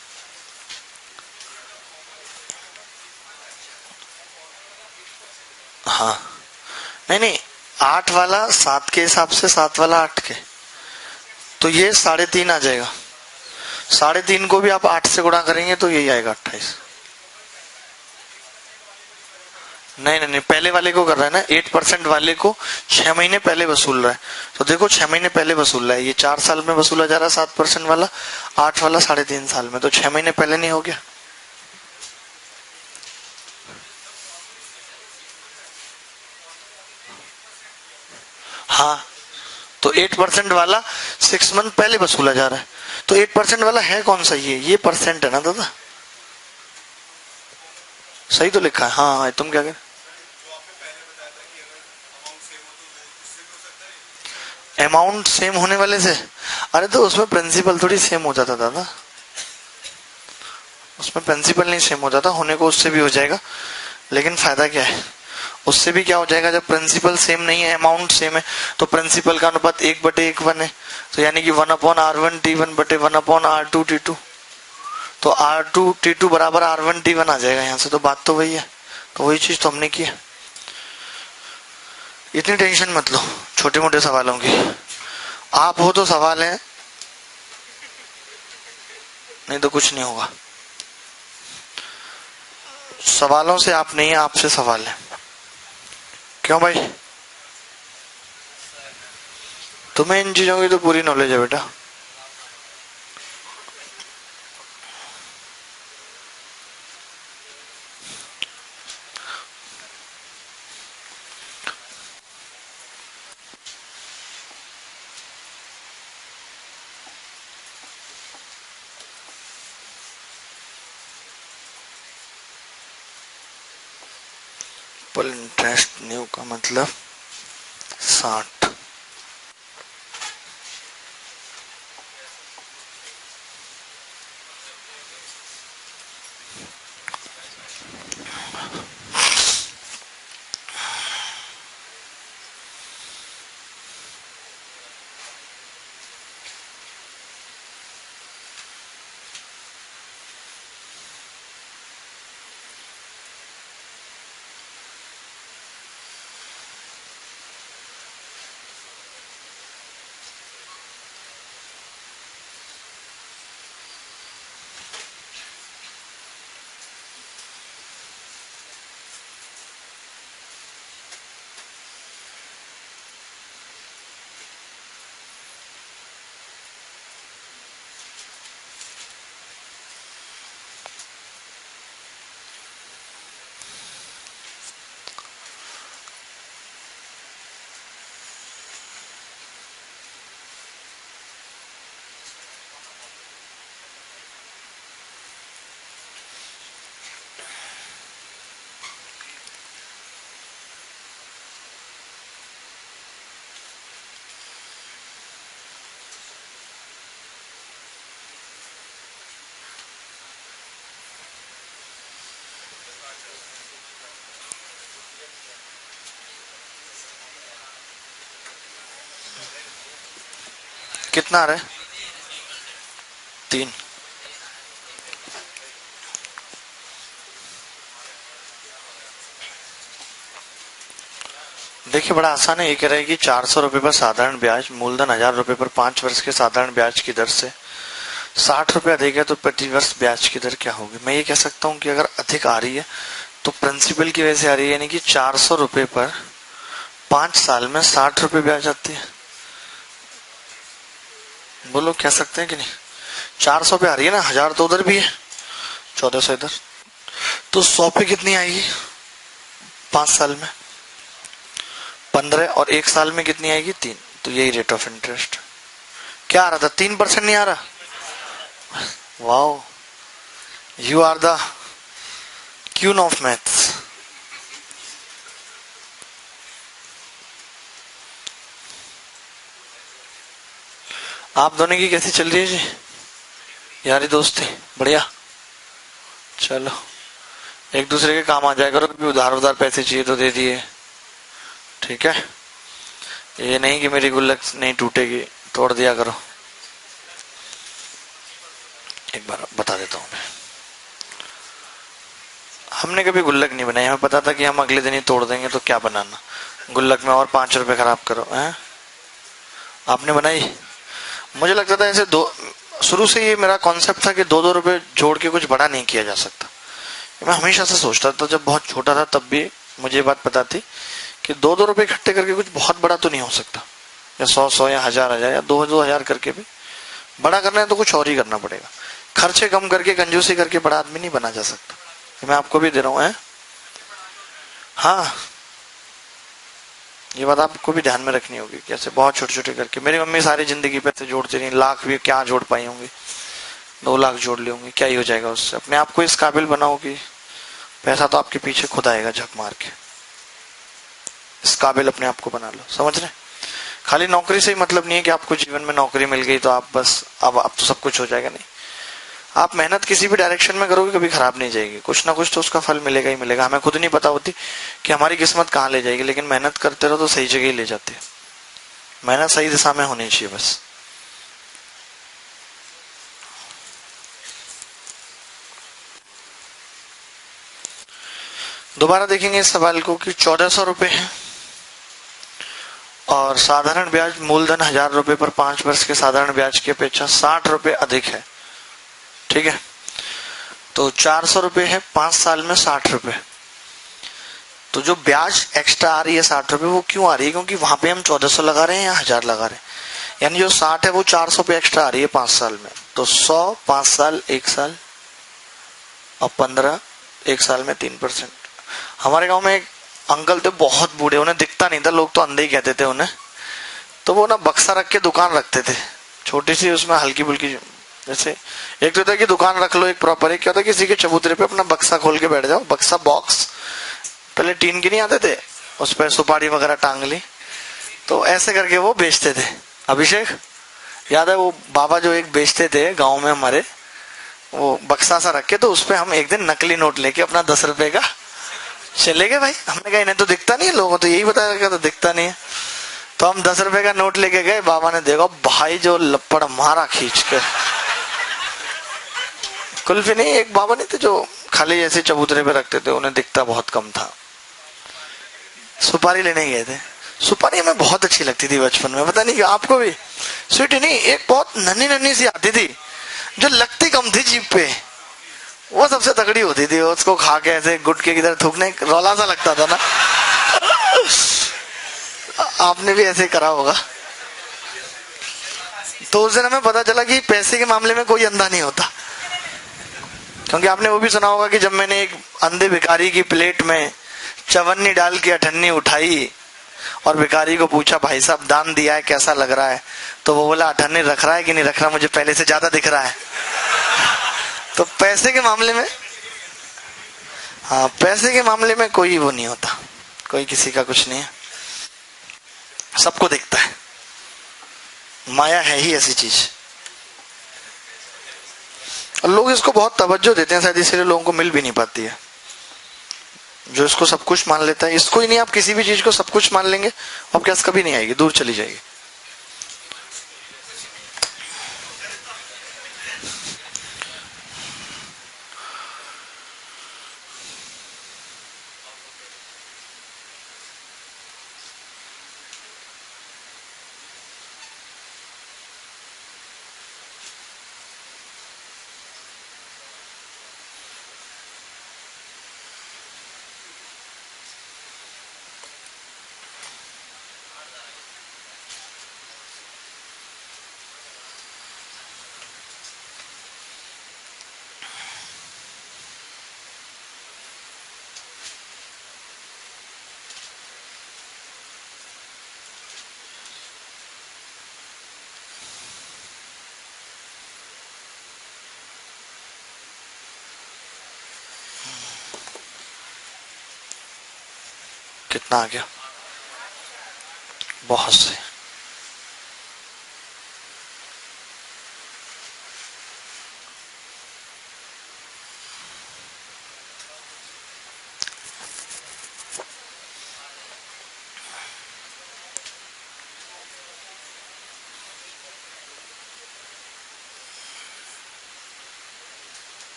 हाँ, नहीं नहीं, 8 वाला 7 के हिसाब से, 7 वाला 8 के, तो ये 3.5 आ जाएगा। 3.5 को भी आप 8 से गुणा करेंगे तो यही आएगा 28। नहीं नहीं नहीं, पहले वाले को कर रहा है ना, 8% वाले को 6 महीने पहले वसूल रहा है। तो देखो 6 महीने पहले वसूल रहा है, ये 4 साल में वसूला जा रहा है 7% वाला, 8 वाला 3.5 साल में, तो 6 महीने पहले नहीं हो गया? हाँ, तो 8% वाला 6 मंथ पहले वसूला जा रहा है। तो 8% वाला है कौन सा? ये परसेंट है ना दादा, सही तो लिखा है। हाँ हाँ, तुम क्या कह? अमाउंट सेम होने वाले से, अरे तो उसमें प्रिंसिपल थोड़ी सेम हो जाता दादा, उसमें प्रिंसिपल नहीं सेम हो जाता, होने को उससे भी हो जाएगा, लेकिन फायदा क्या है? उससे भी क्या हो जाएगा, जब प्रिंसिपल सेम नहीं है अमाउंट सेम है, तो प्रिंसिपल का अनुपात 1/1 है, तो यानी कि 1/R1T1 बटे 1/R2T2। तो R2T2 बराबर R1T1 आ जाएगा यहां से, तो बात तो वही है। तो वही चीज तो हमने की है। इतनी टेंशन मत लो छोटे मोटे सवालों की, आप हो तो सवाल है, नहीं तो कुछ नहीं होगा। सवालों से आप नहीं है, आपसे सवाल है। क्यों भाई? तुम्हें इन चीजों की तो पूरी नॉलेज है बेटा। पर इंटरेस्ट न्यू का मतलब 60। कितना आ रहा है? 3। देखिए बड़ा आसान है, ये कह रहा है कि 400 रुपए पर साधारण ब्याज, मूलधन 1000 रुपए पर 5 वर्ष के साधारण ब्याज की दर से 60 रुपए अधिक है तो प्रति वर्ष ब्याज की दर क्या होगी। मैं ये कह सकता हूँ कि अगर अधिक आ रही है तो प्रिंसिपल की वजह से आ रही है, यानी कि 400 रुपए पर 5 साल में 60 रुपए ब्याज आती है। बोलो कह सकते हैं कि नहीं? 400 पे आ रही है ना, 1000 तो उधर भी है, 1400 इधर, तो 100 पे कितनी आएगी 5 साल में? 15, और 1 साल में कितनी आएगी? 3। तो यही रेट ऑफ इंटरेस्ट। क्या आ रहा था? 3% नहीं आ रहा? Wow, you are the queen of maths. आप दोनों की कैसी चल रही है जी? यारी दोस्ती बढ़िया? चलो एक दूसरे के काम आ जाया करो, कभी उधार पैसे चाहिए तो दे दिए, ठीक है? ये नहीं कि मेरी गुल्लक नहीं टूटेगी, तोड़ दिया करो। एक बार बता देता हूं मैं, हमने कभी गुल्लक नहीं बनाई, हमें पता था कि हम अगले दिन ही तोड़ देंगे, तो क्या बनाना गुल्लक में और 5 रुपए खराब करो, हैं? आपने बनाई? मुझे लगता था ऐसे शुरू से ये मेरा कॉन्सेप्ट था कि 2-2 रुपए जोड़ के कुछ बड़ा नहीं किया जा सकता। मैं हमेशा से सोचता था, जब बहुत छोटा था तब भी मुझे ये बात पता थी कि 2-2 रुपए इकट्ठे करके कुछ बहुत बड़ा तो नहीं हो सकता, या 100 या 1000 या 2,000 करके भी बड़ा करना है तो कुछ और ही करना पड़ेगा। खर्चे कम करके, कंजूसी करके बड़ा आदमी नहीं बना जा सकता। मैं आपको भी दे रहा हूं, हाँ, ये बात आपको भी ध्यान में रखनी होगी। कैसे बहुत छोटे छोटे करके, मेरी मम्मी सारी जिंदगी पैसे जोड़ती रही, लाख भी क्या जोड़ पाई होंगी, 2 लाख जोड़ ली होंगी, क्या ही हो जाएगा उससे? अपने आप को इस काबिल बनाओ कि पैसा तो आपके पीछे खुद आएगा झक मार के, इस काबिल अपने आप को बना लो, समझ रहे? खाली नौकरी से ही मतलब नहीं है कि आपको जीवन में नौकरी मिल गई तो आप बस अब तो सब कुछ हो जाएगा, नहीं। आप मेहनत किसी भी डायरेक्शन में करोगे कभी खराब नहीं जाएगी, कुछ ना कुछ तो उसका फल मिलेगा ही मिलेगा। हमें खुद नहीं पता होती कि हमारी किस्मत कहाँ ले जाएगी, लेकिन मेहनत करते रहो तो सही जगह ही ले जाती है। मेहनत सही दिशा में होनी चाहिए बस। दोबारा देखेंगे इस सवाल को कि 1400 रुपए है और साधारण ब्याज मूलधन 1000 रुपए पर 5 वर्ष के साधारण ब्याज की अपेक्षा 60 रुपए अधिक है, ठीक है? तो 400 रुपए है, 5 साल में 60 रुपए, तो जो ब्याज एक्स्ट्रा आ रही है 60 रुपए, वो क्यों आ रही है? क्योंकि वहां पे हम 1400 लगा रहे हैं या 1000 लगा रहे हैं, यानी जो 60 है वो 400 पे एक्स्ट्रा आ रही है 5 साल में। तो 100 5 साल 1 साल और 15 1 साल में 3%। हमारे गांव में एक अंकल थे, बहुत बूढ़े, उन्हें दिखता नहीं था, लोग तो अंधे ही कहते थे उन्हें। तो वो ना बक्सा रख के दुकान रखते थे, छोटी सी, उसमें हल्की फुल्की, जैसे एक तो था कि दुकान रख लो एक प्रॉपर, एक क्या होता है किसी के चबूतरे पे अपना बक्सा खोल के बैठ जाओ, बक्सा बॉक्स, पहले टीन के नहीं आते थे, उस पर सुपारी वगैरह टांग ली, तो ऐसे करके वो बेचते थे। अभिषेक याद है वो बाबा जो एक बेचते थे गाँव में हमारे, वो बक्सा सा रख के, तो उसपे हम एक दिन नकली नोट लेके अपना 10 रुपए का चले गए भाई। हमने कहा इन्हें तो दिखता नहीं है, लोगों तो यही बताया गया, तो दिखता नहीं है, तो हम 10 रुपए का नोट लेके गए। बाबा ने देखा भाई जो लपड़ मारा खींच कर, कुल्फी नहीं, एक बाबा नहीं थे जो खाली ऐसे चबूतरे पे रखते थे, उन्हें दिखता बहुत कम था, सुपारी लेने गए थे। सुपारी हमें बहुत अच्छी लगती थी बचपन में, पता नहीं क्यों, आपको भी? स्वीटी नहीं, एक बहुत नन्ही नन्ही सी आती थी जो लगती कम थी जीभ पे, वो सबसे तगड़ी होती थी, उसको खा के ऐसे गुटके की तरह थूकने, रौला सा लगता था ना। आपने भी ऐसे करा होगा। तो उस दिन हमें पता चला कि पैसे के मामले में कोई अंधा नहीं होता, क्योंकि आपने वो भी सुना होगा कि जब मैंने एक अंधे भिखारी की प्लेट में चवन्नी डाल के अठन्नी उठाई और भिखारी को पूछा भाई साहब दान दिया है कैसा लग रहा है, तो वो बोला अठन्नी रख रहा है कि नहीं रख रहा, मुझे पहले से ज्यादा दिख रहा है। तो पैसे के मामले में, हाँ, पैसे के मामले में कोई वो नहीं होता, कोई किसी का कुछ नहीं है, सबको दिखता है। माया है ही ऐसी चीज, और लोग इसको बहुत तवज्जो देते हैं, शायद इसलिए लोगों को मिल भी नहीं पाती है। जो इसको सब कुछ मान लेता है, इसको ही नहीं, आप किसी भी चीज को सब कुछ मान लेंगे, अब क्या कभी नहीं आएगी, दूर चली जाएगी। कितना आ गया? बहुत से।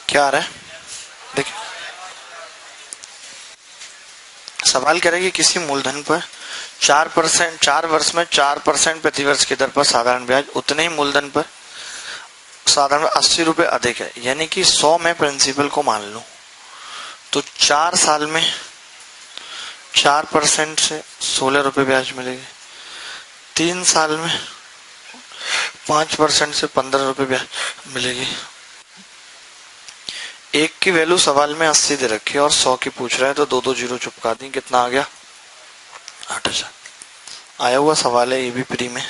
क्या आ रहा है देखिए, सवाल कह रहा है कि किसी मूलधन पर 4%, 4 वर्ष में 4% प्रतिवर्ष की दर पर साधारण ब्याज उतने ही मूलधन पर साधारण 80 रुपए अधिक है, यानी कि 100 में प्रिंसिपल को मान लूं तो 4 साल में 4% से 16 रुपए ब्याज मिलेगी, 3 साल में 5% से 15 रुपए ब्याज मिलेगी। एक की वैल्यू सवाल में 80 दे रखी है और 100 की पूछ रहा है, तो 2 जीरो चुपका दी, कितना आ गया? 8000। आया हुआ सवाल है, ये भी प्री में।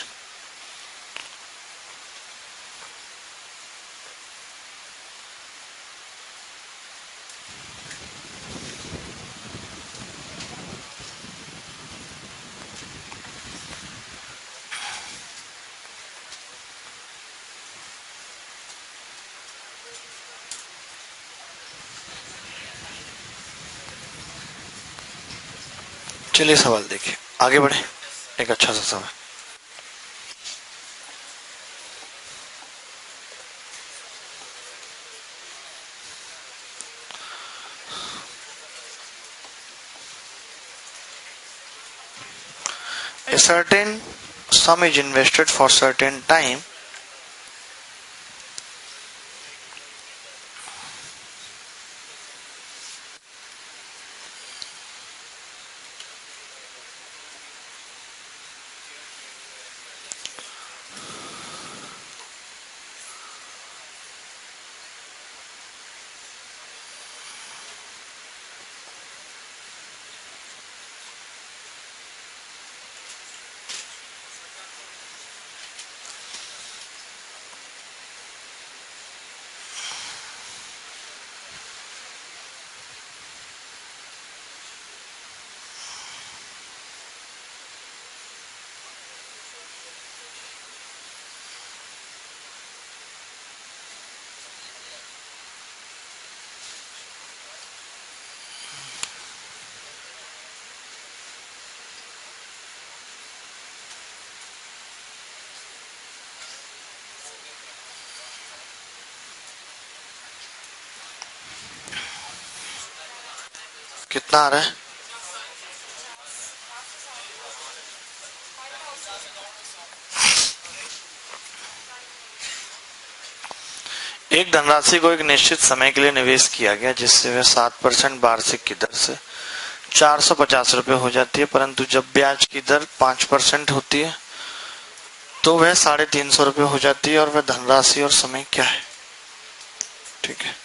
चलिए सवाल देखिए, आगे बढ़े। एक अच्छा सा सवाल। A certain sum is invested for certain time कितना आ रहा है? एक धनराशि को एक निश्चित समय के लिए निवेश किया गया जिससे वह 7% वार्षिक की दर से 450 रुपए हो जाती है, परंतु जब ब्याज की दर 5% होती है तो वह 350 रुपए हो जाती है, और वह धनराशि और समय क्या है? ठीक है,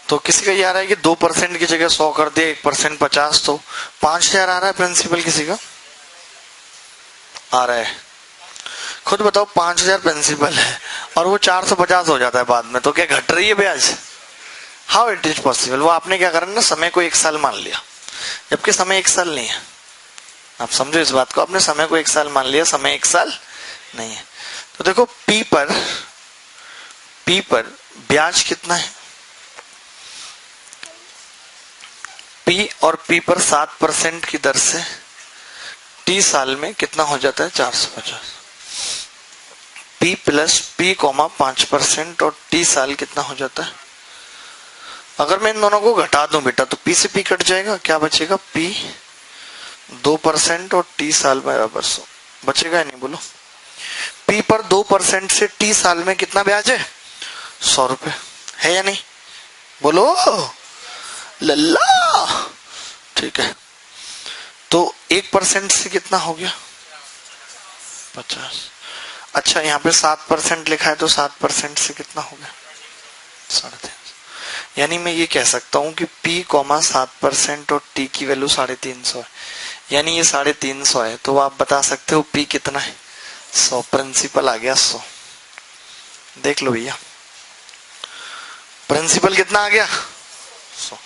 तो किसी का ये आ रहा है कि 2% की जगह 100 कर दिया, 1% 50, तो 5000 आ रहा है प्रिंसिपल। किसी का आ रहा है, खुद बताओ। 5000 प्रिंसिपल है और वो 450 हो जाता है बाद में, तो क्या घट रही है ब्याज? How it is possible? वो आपने क्या करा ना, समय को 1 साल मान लिया, जबकि समय 1 साल नहीं है। आप समझो इस बात को, आपने समय को 1 साल मान लिया, समय 1 साल नहीं है। तो देखो पी पर ब्याज कितना है? पी और पी पर 7% की दर से टी साल में कितना हो जाता है? 450। पी प्लस पी कॉमा 5% और टी साल कितना हो जाता है? अगर मैं इन दोनों को घटा दूं बेटा तो पी से पी कट जाएगा, क्या बचेगा? पी 2% और टी साल बराबर 100 बचेगा या नहीं? बोलो। पी पर 2% से टी साल में कितना ब्याज है? 100 रुपए है या नहीं? बोलो लल्ला। ठीक है, तो 1% से कितना हो गया? 50। अच्छा, यहाँ पे 7% लिखा है, तो 7% से कितना हो गया? 350। यानी मैं ये कह सकता हूँ कि P, 7% और T की वैल्यू 350 है, यानी ये 350 है। तो आप बता सकते हो P कितना है? 100। प्रिंसिपल आ गया 100। देख लो भैया, प्रिंसिपल कितना आ गया? 100।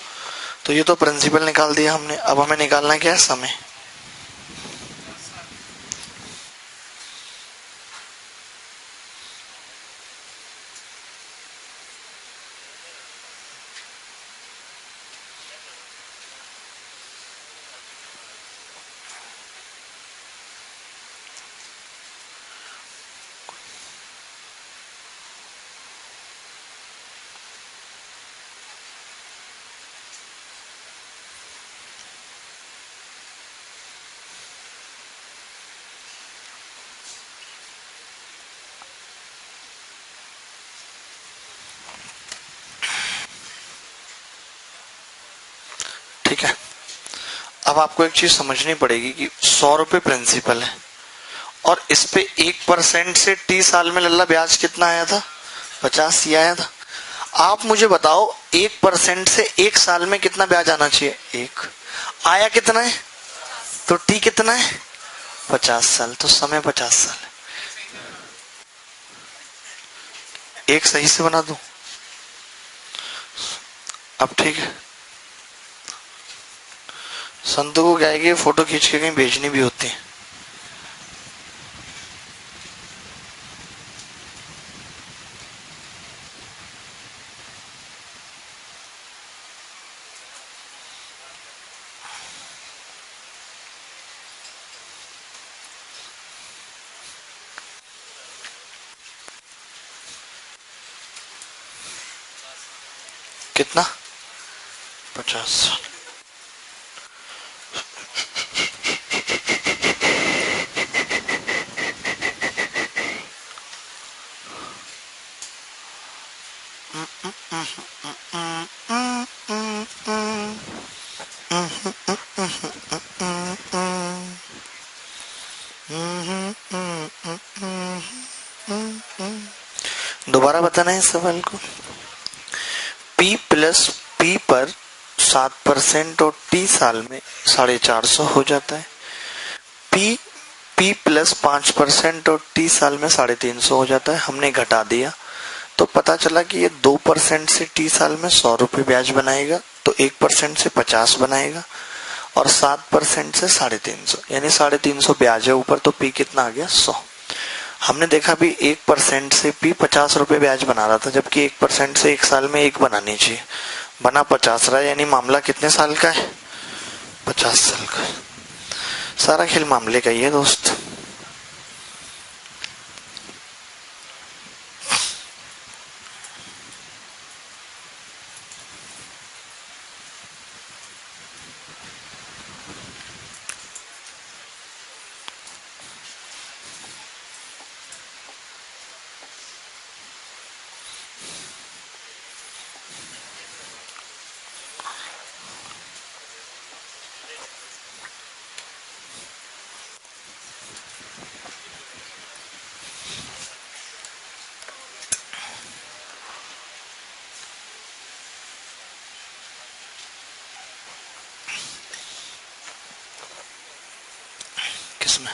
तो ये तो प्रिंसिपल निकाल दिया हमने। अब हमें निकालना क्या है? समय। ठीक है, अब आपको एक चीज समझनी पड़ेगी कि 100 रुपए प्रिंसिपल है और इस पे 1% से T साल में लल्ला ब्याज कितना आया था? 50 ही आया था। आप मुझे बताओ 1% से 1 साल में कितना ब्याज आना चाहिए? 1 आया। कितना है? तो T कितना है? 50 साल। तो समय 50 साल है। एक सही से बना दूं? अब ठीक है। संतों को क्या है कि फोटो खींच के कहीं भेजनी भी होती है। कितना? 50 साल। दोबारा बताना है इस सवाल को। P प्लस P पर 7% और T साल में 450 हो जाता है। P प्लस 5% और T साल में 350 हो जाता है। हमने घटा दिया तो पता चला कि ये 2% से T साल में 100 रुपए ब्याज बनाएगा, तो 1% से 50 बनाएगा और 7% से 350, यानी 350 ब्याज है ऊपर। तो P कितना आ गया? 100। हमने देखा भी 1% से P 50 रुपए ब्याज बना रहा था, जबकि 1% से 1 साल में 1 बनानी चाहिए। बना 50 रहा, यानी मामला कितने साल का है? 50 साल का। सारा खेल मामले का ही है दोस्त। किसमें?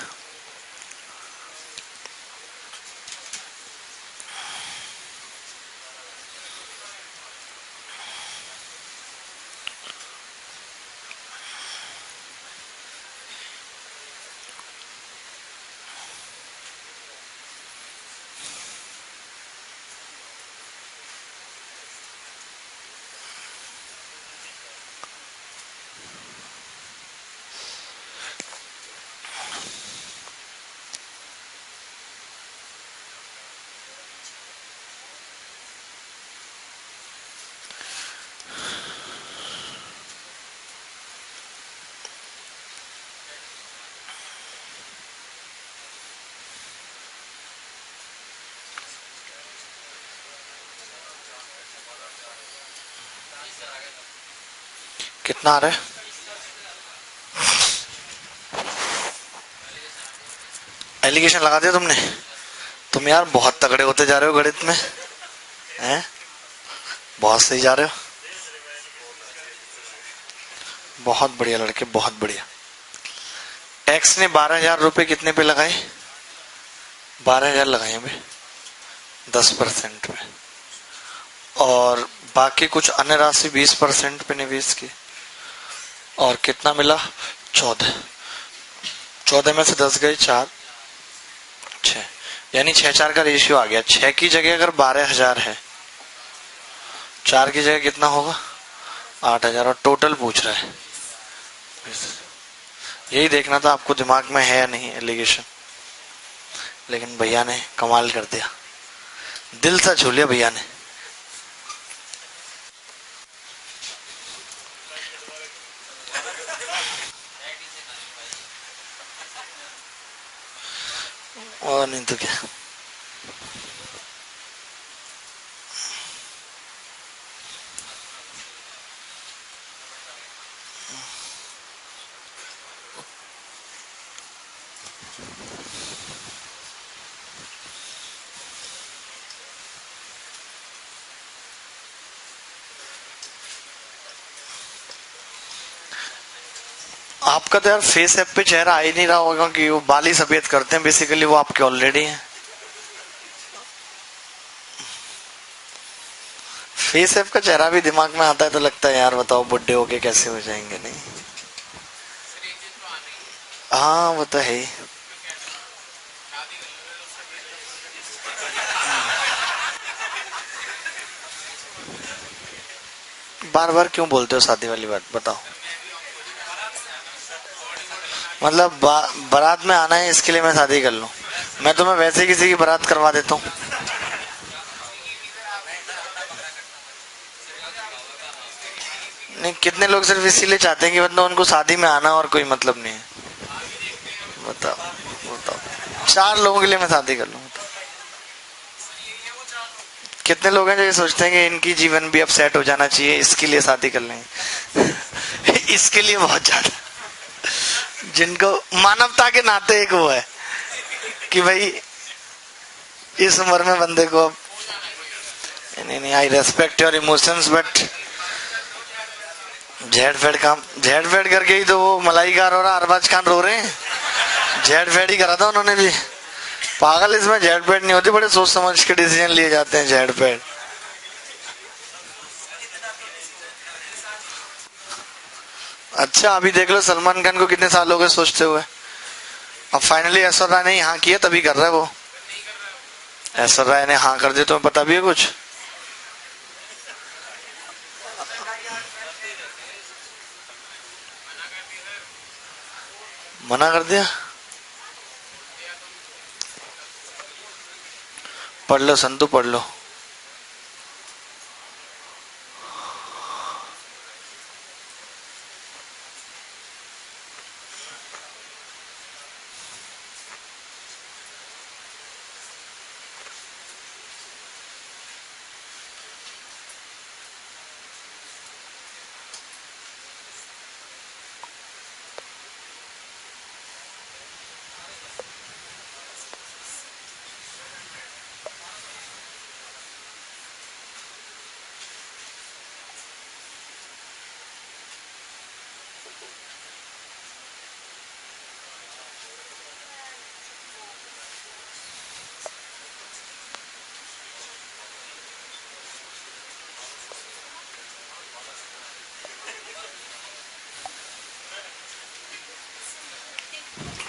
कितना आ रहा है? एलिगेशन लगा दिया तुमने। तुम यार बहुत तगड़े होते जा रहे हो गणित में, हैं? बहुत सही जा रहे हो, बहुत बढ़िया लड़के, बहुत बढ़िया। एक्स ने 12,000 रुपए कितने पे लगाए? 12,000 लगाए भाई 10% पे, और बाकी कुछ अन्य राशि 20% पे निवेश की, और कितना मिला? 14। 14 में से 10 गए 4, 6, यानी 6-4 का रेशियो आ गया। 6 की जगह अगर 12,000 है, 4 की जगह कितना होगा? 8,000, और टोटल पूछ रहा है। यही देखना था आपको दिमाग में है या नहीं एलिगेशन। लेकिन भैया ने कमाल कर दिया, दिल सा छू लिया भैया ने। और नहीं तो क्या। आपका तो यार फेस ऐप पे चेहरा आ ही नहीं रहा होगा, कि वो बाल ही सफेद करते हैं बेसिकली, वो आपके ऑलरेडी हैं। फेस ऐप का चेहरा भी दिमाग में आता है तो लगता है यार बताओ बुढ़े होके कैसे हो जाएंगे। नहीं, हाँ वो तो है ही। बार बार क्यों बोलते हो शादी वाली बात, बताओ। मतलब बारात में आना है इसके लिए मैं शादी कर लूं? मैं तुम्हें वैसे किसी की बारात करवा देता हूँ। नहीं, कितने लोग सिर्फ इसीलिए चाहते हैं कि मतलब उनको शादी में आना और कोई मतलब नहीं है। बताओ बताओ, 4 लोगों के लिए मैं शादी कर लूं? कितने लोग हैं जो ये सोचते हैं कि इनकी जीवन भी अब सेट हो जाना चाहिए, इसके लिए शादी कर लेंगे। इसके लिए बहुत ज्यादा, जिनको मानवता के नाते एक वो है कि भाई इस उम्र में बंदे को अब, नहीं, I respect your emotions, but झेड़ फेड करके ही तो वो मलाईकार और अरबाज खान रो रहे हैं। झेड़ फेड ही करा था उन्होंने भी। पागल, इसमें झेड़ फेड नहीं होती, बड़े सोच समझ के डिसीजन लिए जाते हैं झेड़ फेड। अच्छा अभी देख लो सलमान खान को कितने साल हो गए सोचते हुए, अब फाइनली ऐश्वर्या राय ने हाँ किया तभी कर रहा है वो। ऐश्वर्या राय ने हाँ कर दिया, तुम्हें पता भी है कुछ? मना कर दिया? पढ़ लो संतु, पढ़ लो।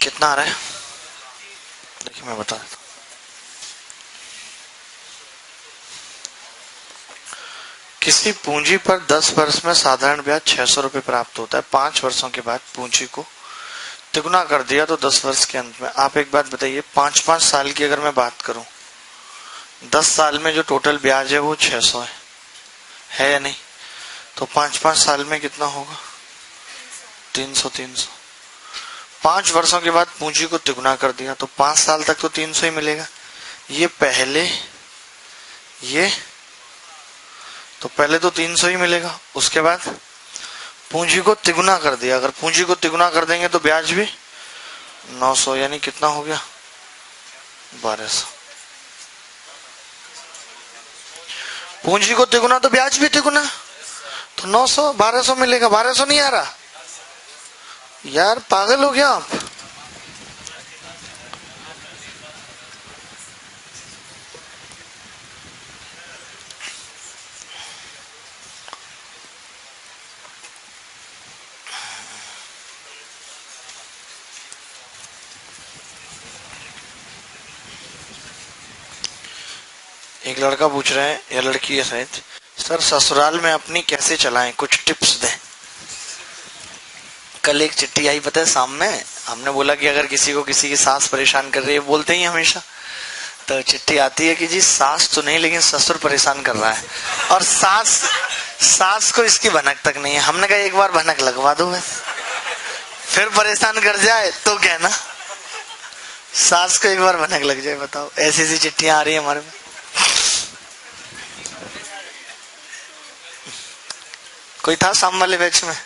कितना आ रहा है देखिए, मैं बता देता हूँ। किसी पूंजी पर 10 वर्ष में साधारण ब्याज 600 रुपए प्राप्त होता है। 5 वर्षों के बाद पूंजी को तिगुना कर दिया तो 10 वर्ष के अंत में। आप एक बात बताइए, 5-5 साल की अगर मैं बात करूं, 10 साल में जो टोटल ब्याज है वो 600 है या नहीं? तो 5-5 साल में कितना होगा? 300। 5 वर्षों के बाद पूंजी को तिगुना कर दिया तो 5 साल तक तो 300 ही मिलेगा। ये पहले तो पहले तो 300 ही मिलेगा, उसके बाद पूंजी को तिगुना कर दिया। अगर पूंजी को तिगुना कर देंगे तो ब्याज भी 900, यानी कितना हो गया? 1200। पूंजी को तिगुना तो ब्याज भी तिगुना, तो 900 1200 मिलेगा। 1200 नहीं आ रहा यार, पागल हो गया आप। एक लड़का पूछ रहा है या लड़की है शायद, सर ससुराल में अपनी कैसे चलाएं, कुछ टिप्स दें। कल एक चिट्ठी आई पता है शाम में, हमने बोला कि अगर किसी को किसी की सास परेशान कर रही है, बोलते ही हमेशा, तो चिट्ठी आती है कि जी सास तो नहीं लेकिन ससुर परेशान कर रहा है, और सास को इसकी भनक तक नहीं है। हमने कहा एक बार भनक लगवा दो बस, फिर परेशान कर जाए तो कहना। सास को एक बार भनक लग जाए, बताओ ऐसी ऐसी चिट्ठियां आ रही है हमारे में। कोई था शाम वाले बैच में,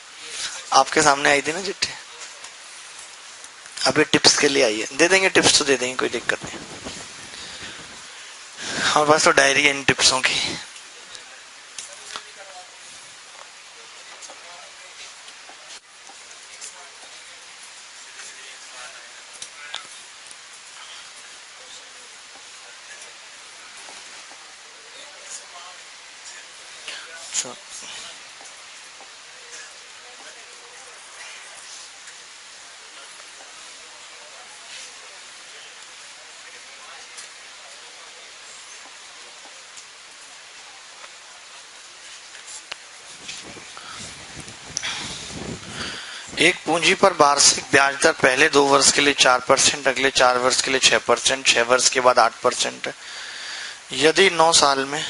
आपके सामने आई थी ना चिट्ठी, अभी टिप्स के लिए आई है। दे देंगे टिप्स तो दे देंगे, कोई दिक्कत नहीं। हमारे पास तो डायरी है इन टिप्सों की। एक पूंजी पर वार्षिक ब्याज दर पहले 2 वर्ष के लिए 4%, अगले 4 वर्ष के लिए 6%, 6 वर्ष के बाद 8% है। यदि 9 साल में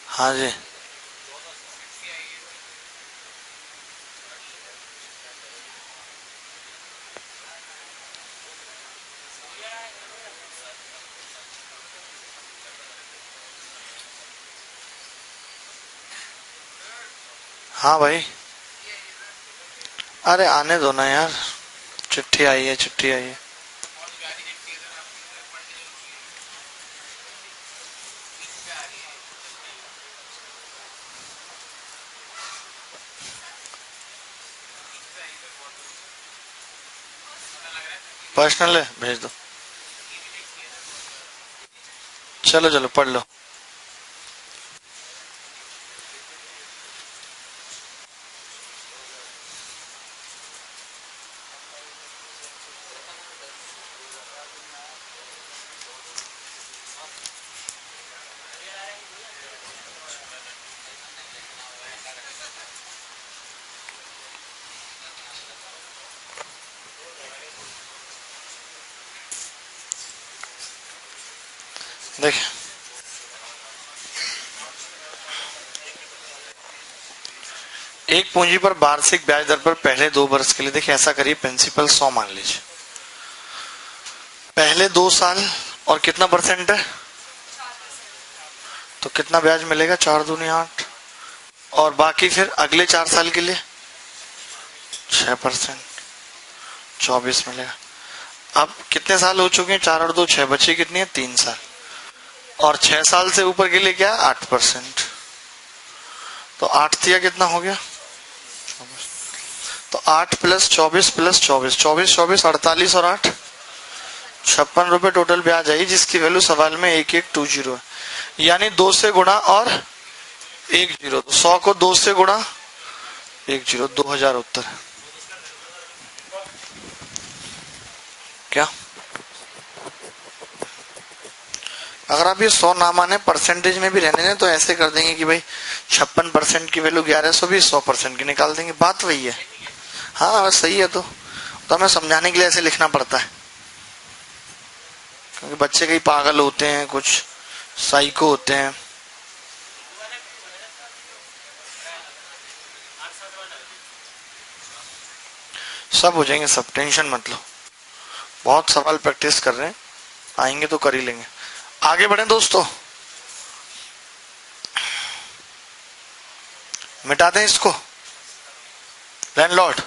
हाँ जी, हाँ भाई, अरे आने दो ना यार, चिट्ठी आई है, चिट्ठी आई है। पर्सनल है, भेज दो। चलो चलो पढ़ लो। देख, एक पूंजी पर वार्षिक ब्याज दर पर पहले 2 वर्ष के लिए, देखिए ऐसा करिए, प्रिंसिपल 100 मान लीजिए, पहले 2 साल और कितना परसेंट है, तो कितना ब्याज मिलेगा, 4 दूनी 8, और बाकी फिर अगले 4 साल के लिए 6%, 24 मिलेगा। अब कितने साल हो चुके हैं, 4 और 2 6, बची कितनी है, 3 साल, और 6 साल से ऊपर के लिए क्या है, 8%, तो 8 दिया कितना हो गया, 24, तो 8 + 24 + 24, 24 24 48 और 8 56 रुपए टोटल ब्याज आई, जिसकी वैल्यू सवाल में 1120 है, यानी 2 से गुणा और 10। तो 100 को 2 से गुणा 10, 2000 उत्तर है। क्या अगर आप ये 100 ना माने, परसेंटेज में भी रहने दें, तो ऐसे कर देंगे कि भाई 56% की वैल्यू 1120, 100% की निकाल देंगे, बात वही है। हाँ बस सही है। तो हमें समझाने के लिए ऐसे लिखना पड़ता है, क्योंकि बच्चे कई पागल होते हैं, कुछ साइको होते हैं। सब हो जाएंगे, सब टेंशन मत लो। बहुत सवाल प्रैक्टिस कर रहे हैं, आएंगे तो कर ही लेंगे। आगे बढ़े दोस्तों, मिटा दें इसको। लैंडलॉर्ड,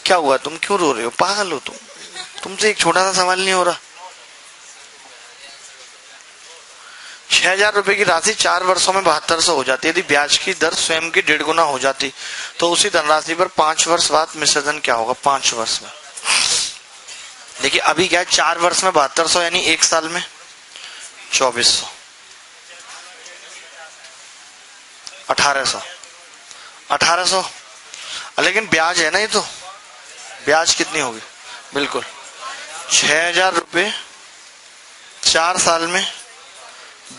क्या हुआ? तुम क्यों रो रहे हो? पागल हो तुम? तुमसे एक छोटा सा सवाल नहीं हो रहा? 6000 रुपए की राशि 4 वर्षों में 7200 हो जाती है। यदि ब्याज की दर स्वयं की 1.5 गुना हो जाती तो उसी धनराशि पर 5 वर्ष बाद मिश्रधन क्या होगा? 5 वर्ष में। देखिए अभी क्या है, 4 वर्ष में 7200, यानी 1 साल में 2400, 1800। लेकिन ब्याज है ना, ये तो ब्याज कितनी होगी? बिल्कुल 6000 रुपये 4 साल में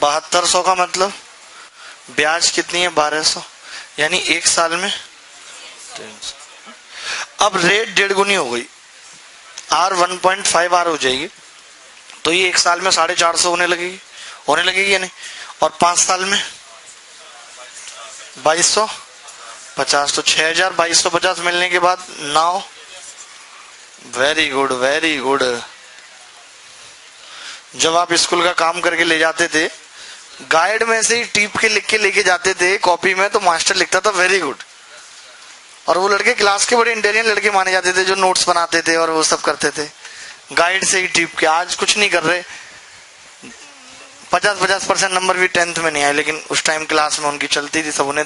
7200 का मतलब ब्याज कितनी है? 1200, यानी 1 साल में 300। अब रेट 1.5 गुनी हो गई, R 1.5 R हो जाएगी, तो ये 1 साल में 450 होने लगेगी या नहीं? और 5 साल में 2250, तो 6000 2250 मिलने के बाद 9। Very good, very good. जब आप स्कूल का काम करके ले जाते थे, गाइड में से ही टीप के लिख के लेके जाते थे कॉपी में, तो मास्टर लिखता था वेरी गुड, और वो लड़के क्लास के बड़े इंटेलिजेंट लड़के माने जाते थे, जो नोट्स बनाते थे और वो सब करते थे गाइड से ही टीप के। आज कुछ नहीं कर रहे, 50% नंबर भी 10th में नहीं आए, लेकिन उस टाइम क्लास में उनकी चलती थी, सब उन्हें